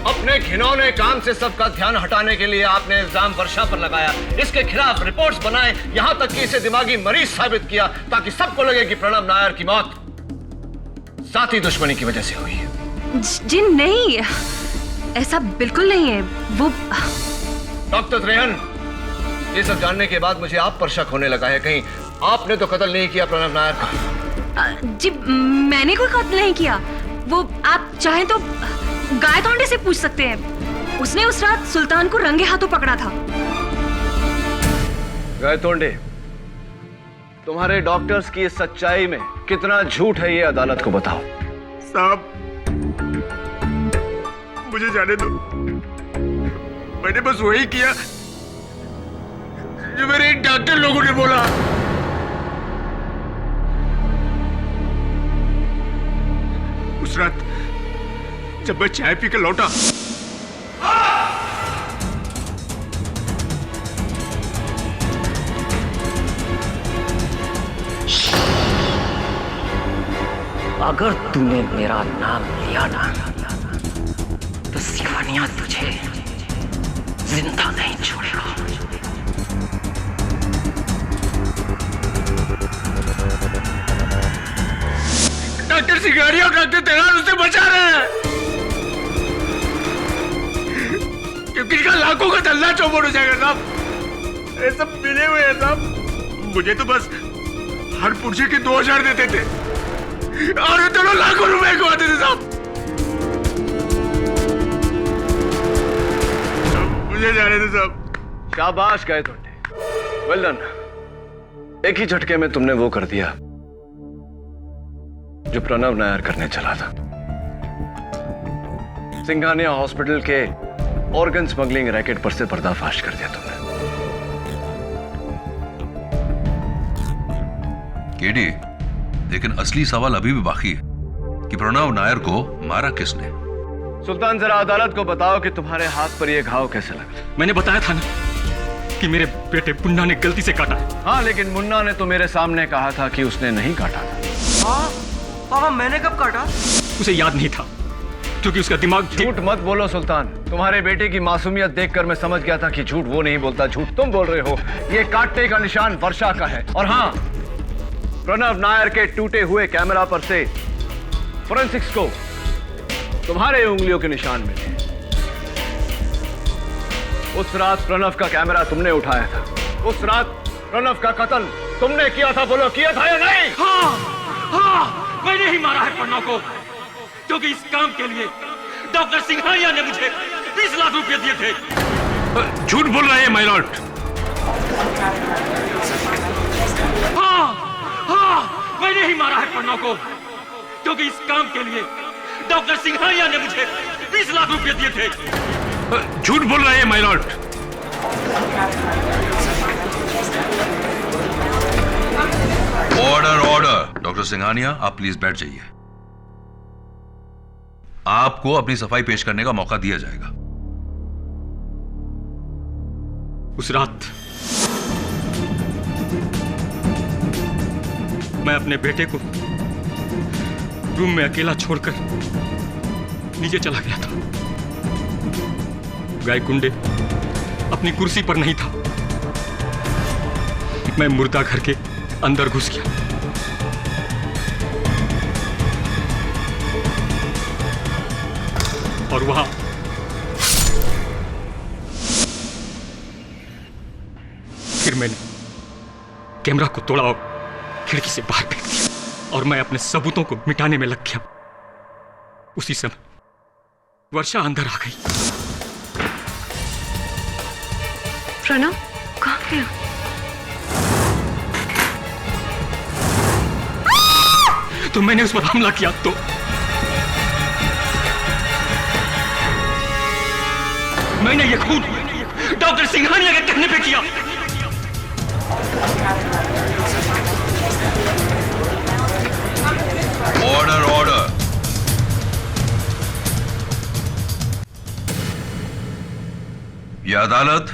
अपने घिनौने काम से सबका ध्यान हटाने के लिए आपने इल्जाम वर्षा पर लगाया, इसके खिलाफ रिपोर्ट्स बनाए, यहां तक कि इसे दिमागी मरीज साबित किया ताकि सबको लगे कि प्रणव नायर की मौत साथी दुश्मनी की वजह से हुई है। जी नहीं, ऐसा बिल्कुल नहीं है। वो डॉक्टर त्रेहन, ये सब जानने के बाद मुझे आप पर शक होने लगा है, कहीं आपने तो कत्ल नहीं किया प्रणव नायर का? जी मैंने कोई कत्ल नहीं किया। वो आप चाहें तो गायतोंडे से पूछ सकते हैं। उसने उस रात सुल्तान को रंगे हाथों पकड़ा था। गायतोंडे, तुम्हारे डॉक्टर्स की इस सच्चाई में कितना झूठ है ये अदालत को बताओ। साहब, मुझे जाने दो। मैंने बस वही किया जो मेरे डॉक्टर लोगों ने बोला। उस रात जब मैं चाय पी के लौटा, अगर तूने मेरा नाम लिया ना तो सिंघानिया तुझे जिंदा नहीं छोड़ेगा। डॉक्टर सिंघानिया और डॉक्टर तेरान उसे बचा रहे हैं क्योंकि इसका लाखों का धंधा चौपट हो जाएगा साहब। ये सब मिले हुए हैं साहब। मुझे तो बस हर पुरुष के 2000 देते थे और ये दोनों लाखों रुपए कमाते थे साहब। मुझे जाने दो साहब। शाबाश गायतोंडे, वेल डन। एक ही झटके में तुमने वो कर दिया जो प्रणव नायर करने चला था। सिंघानिया हॉस्पिटल के ऑर्गन स्मगलिंग रैकेट पर से पर्दाफाश कर दिया तुमने। केडी, लेकिन असली सवाल अभी भी बाकी है कि प्रणव नायर को मारा किसने? सुल्तान, जरा अदालत को बताओ कि तुम्हारे हाथ पर यह घाव कैसे लगा? मैंने बताया था ना कि मेरे बेटे मुन्ना ने गलती से काटा है। हाँ, लेकिन मुन्ना ने तो मेरे सामने कहा था कि उसने नहीं काटा था। हाँ, पापा मैंने कब काटा? उसे याद नहीं था क्योंकि उसका दिमाग। झूठ मत बोलो सुल्तान। तुम्हारे बेटे की मासूमियत देखकर मैं समझ गया था कि झूठ वो नहीं बोलता, झूठ तुम बोल रहे हो। ये काटने का निशान वर्षा का है। और हाँ, प्रणव नायर के टूटे हुए कैमरा पर से फोरेंसिक्स को तुम्हारे उंगलियों के निशान मिले। उस रात प्रणव का कैमरा तुमने उठाया था। उस रात प्रणव का कत्ल तुमने किया था। बोलो, किया था या नहीं? हाँ, मैंने ही मारा है प्रणव को क्योंकि इस काम के लिए डॉक्टर सिंघानिया ने मुझे 20 लाख रुपए दिए थे। झूठ बोल रहे हैं माय लॉर्ड। हाँ, मैंने ही मारा है प्रणव को क्योंकि इस काम के लिए डॉक्टर सिंघानिया ने मुझे 20 लाख रुपए दिए थे। झूठ बोल रहे हैं my Lord. Order order. Doctor Singhania, आप प्लीज बैठ जाइए। आपको अपनी सफाई पेश करने का मौका दिया जाएगा। उस रात मैं अपने बेटे को रूम में अकेला छोड़कर नीचे चला गया था। गायकुंडे अपनी कुर्सी पर नहीं था। मैं मुर्दा घर के अंदर घुस गया। और वहां फिर मैंने कैमरा को तोड़ा और खिड़की से बाहर फेंक दिया और मैं अपने सबूतों को मिटाने में लग गया। उसी समय वर्षा अंदर आ गई। प्रणव कहाँ गया? तो मैंने उस पर हमला किया तो मैंने ये खून डॉक्टर सिंघानिया के कहने पे किया। Order order. यह अदालत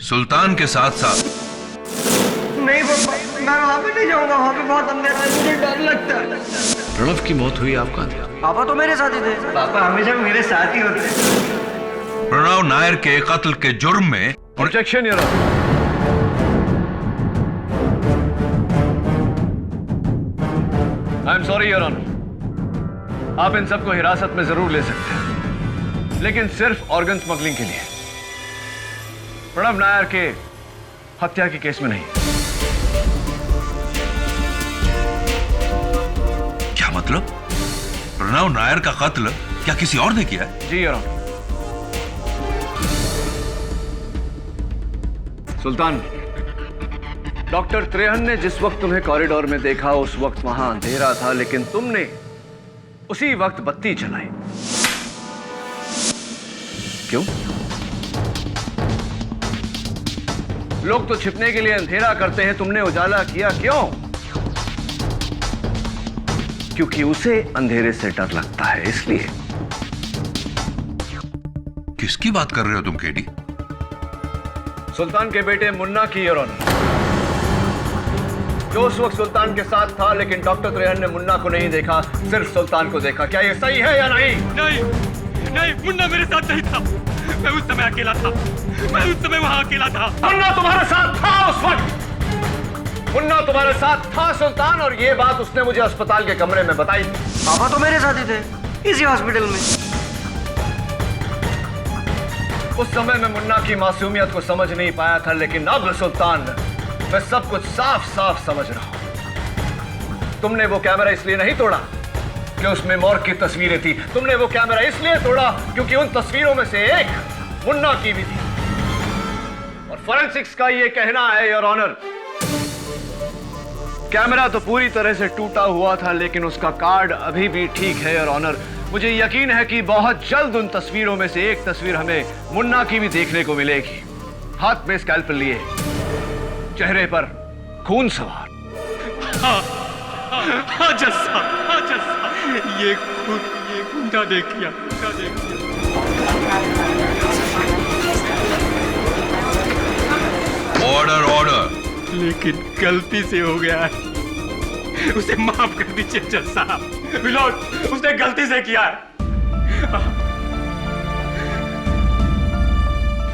सुल्तान के साथ साथ नहीं पापा, मैं वहां पे नहीं जाऊंगा। वहां पे बहुत अंधेरा है, मुझे डर लगता है। प्रणव की मौत हुई आपका? पापा तो मेरे साथ ही थे। पापा हमेशा मेरे साथ ही होते हैं। प्रणव नायर के कत्ल के जुर्म में objection your honour. I am sorry your honour. आप इन सबको हिरासत में जरूर ले सकते हैं, लेकिन सिर्फ ऑर्गन स्मगलिंग के लिए, प्रणव नायर के हत्या के केस में नहीं। क्या मतलब? प्रणव नायर का कत्ल क्या किसी और ने किया है? जी your honour. Sultan, doctor Trehan ने जिस वक्त तुम्हें कॉरिडोर में देखा उस वक्त वहां अंधेरा था, लेकिन तुमने उसी वक्त बत्ती जलाई। क्यों? लोग तो छिपने के लिए अंधेरा करते हैं, तुमने उजाला किया क्यों? क्योंकि उसे अंधेरे से डर लगता है, इसलिए। किसकी बात कर रहे हो तुम केडी? सुल्तान के बेटे मुन्ना की योर ऑनर, जो उस वक्त सुल्तान के साथ था, लेकिन डॉक्टर त्रेहन ने मुन्ना को नहीं देखा, सिर्फ सुल्तान को देखा। क्या ये सही है या नहीं? नहीं, नहीं, मुन्ना मेरे साथ नहीं था। मैं उस समय अकेला था। मैं उस समय वहां अकेला था। मुन्ना तुम्हारे साथ था उस वक्त। मुन्ना तुम्हारे साथ था सुल्तान, और ये बात उसने मुझे अस्पताल के कमरे में बताई। पापा तो मेरे साथ ही थे, इसी हॉस्पिटल में। उस समय मैं मुन्ना की मासूमियत को समझ नहीं पाया था, लेकिन अब सुल्तान मैं सब कुछ साफ साफ समझ रहा हूं। तुमने वो कैमरा इसलिए नहीं तोड़ा कि उसमें मॉर्ग की तस्वीरें थी। तुमने वो कैमरा इसलिए तोड़ा क्योंकि उन तस्वीरों में से एक मुन्ना की भी थी। और फोरेंसिक्स का ये कहना है योर ऑनर, कैमरा तो पूरी तरह से टूटा हुआ था, लेकिन उसका कार्ड अभी भी ठीक है योर ऑनर। मुझे यकीन है कि बहुत जल्द उन तस्वीरों में से एक तस्वीर हमें मुन्ना की भी देखने को मिलेगी। हाथ में स्कैल्पेल लिए, चेहरे पर खून सवार। हाँ जस्सा, हाँ जस्सा, ये गुंडा देख लिया, गुंडा देख लिया। Order order. लेकिन गलती से हो गया है, उसे माफ कर दीजिए जज साहब। मिलोड, उसने गलती से किया है।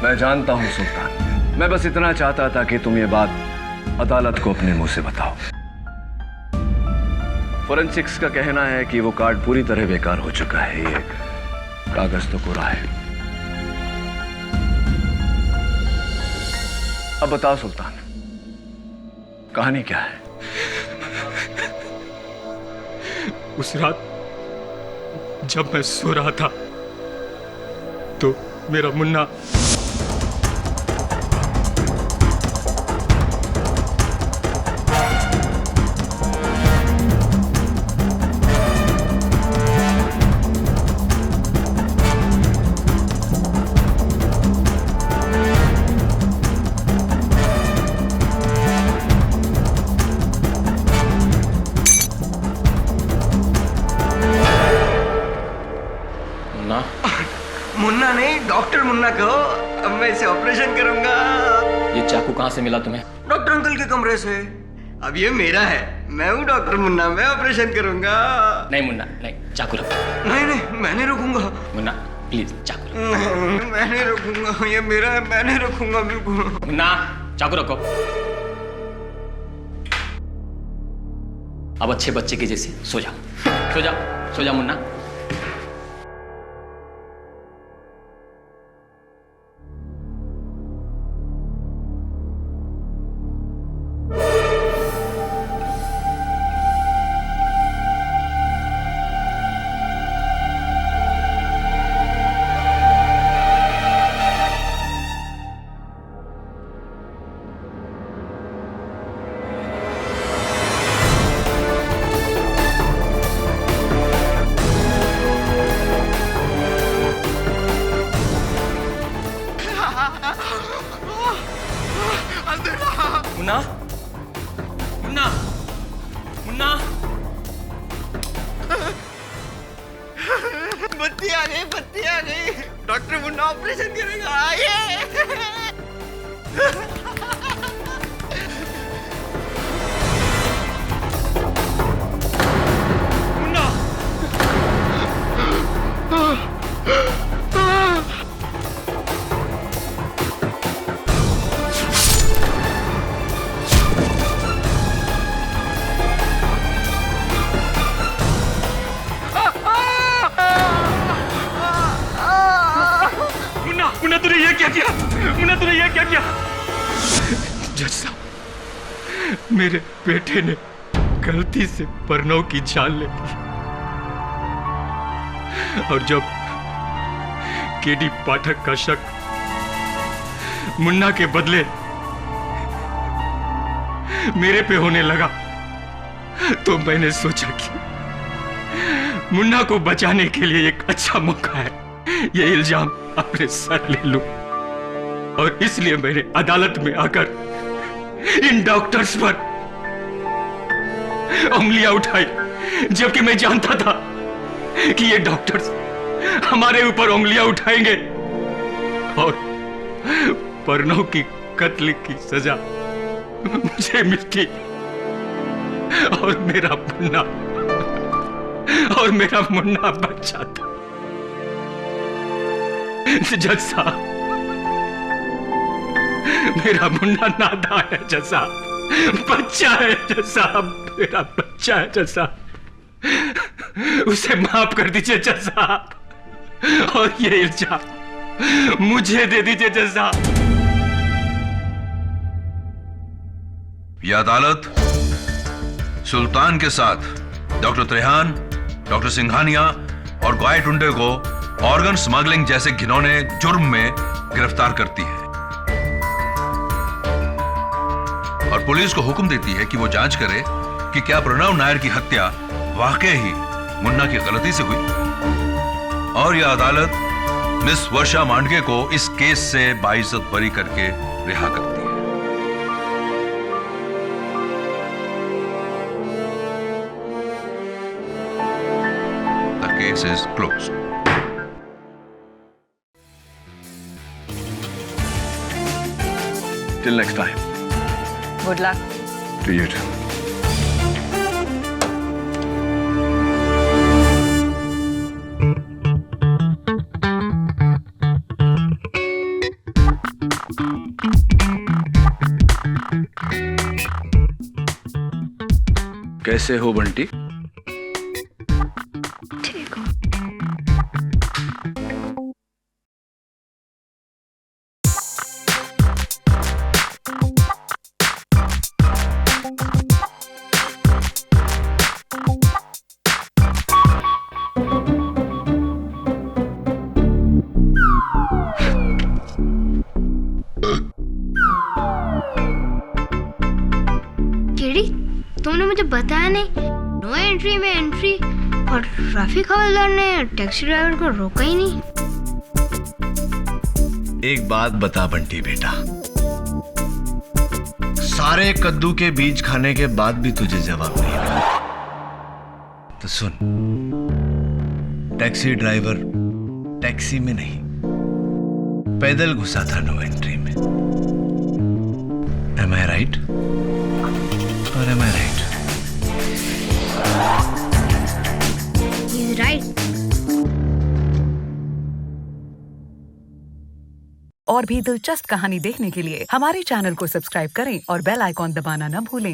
मैं जानता हूं सुल्तान, मैं बस इतना चाहता था कि तुम ये बात अदालत को अपने मुंह से बताओ। फोरेंसिक्स का कहना है कि वो कार्ड पूरी तरह बेकार हो चुका है, ये कागज तो कोरा है। अब बताओ सुल्तान, कहानी क्या है? उस रात जब मैं सो रहा था तो मेरा मुन्ना मुन्ना नहीं, डॉक्टर मुन्ना कहो। अब मैं इसे ऑपरेशन करूंगा। ये चाकू कहाँ से मिला तुम्हें? डॉक्टर अंकल के कमरे से। अब ये मेरा है, मैं हूँ डॉक्टर मुन्ना, मैं ऑपरेशन करूंगा। नहीं मुन्ना नहीं, चाकू रखो। नहीं मैं नहीं रुकूंगा। मुन्ना प्लीज चाकू नहीं, मैं नहीं रुकूंगा, ये मेरा है, मैं नहीं रुकूंगा बिल्कुल। मुन्ना चाकू रखो। अब अच्छे बच्चे के जैसे सो जाओ, सो जाओ, सो जाओ मुन्ना। मुन्ना मुन्ना मुन्ना बत्ती आ गई, बत्ती आ गई। डॉक्टर मुन्ना ऑपरेशन करेगा, आइए। मुन्ना तूने ये क्या किया? मुन्ना तूने ये क्या किया? जज साहब, मेरे बेटे ने गलती से प्रणव की जान ले ली और जब केडी पाठक का शक मुन्ना के बदले मेरे पे होने लगा तो मैंने सोचा कि मुन्ना को बचाने के लिए एक अच्छा मौका है ये इल्जाम अपने सर ले लूं और इसलिए मैंने अदालत में आकर इन डॉक्टर्स पर उंगलियां उठाई, जबकि मैं जानता था कि ये डॉक्टर्स हमारे ऊपर उंगलियां उठाएंगे और प्रणव की कत्ल की सजा मुझे मिलती और मेरा मुन्ना बच जाता। जज साहब, मेरा मुन्ना नादान है जज साहब, बच्चा है जज साहब, मेरा बच्चा है जज साहब, उसे माफ कर दीजिए जज साहब और ये इल्जाम मुझे दे दीजिए जज साहब। यह अदालत सुल्तान के साथ डॉक्टर त्रेहान, डॉक्टर सिंघानिया और गाय टुंडे को ऑर्गन स्मगलिंग जैसे घिनौने जुर्म में गिरफ्तार करती है और पुलिस को हुक्म देती है कि वो जांच करे कि क्या प्रणव नायर की हत्या वाकई ही मुन्ना की गलती से हुई। और यह अदालत मिस वर्षा मांडके को इस केस से बाइज्जत बरी करके रिहा करती है। The case is closed. Till next time. Good luck. To you too. कैसे हो बंटी? ठीक हो। तुमने मुझे बताया नहीं, नो एंट्री में एंट्री और ट्रैफिक हवलदार ने टैक्सी ड्राइवर को रोका ही नहीं। एक बात बता बंटी बेटा, सारे कद्दू के बीज खाने के बाद भी तुझे जवाब नहीं मिला तो सुन, टैक्सी ड्राइवर टैक्सी में नहीं पैदल घुसा था नो एंट्री में। Am I right? Or am bye. और भी दिलचस्प कहानी देखने के लिए हमारे चैनल को सब्सक्राइब करें और बेल आइकॉन दबाना न भूलें।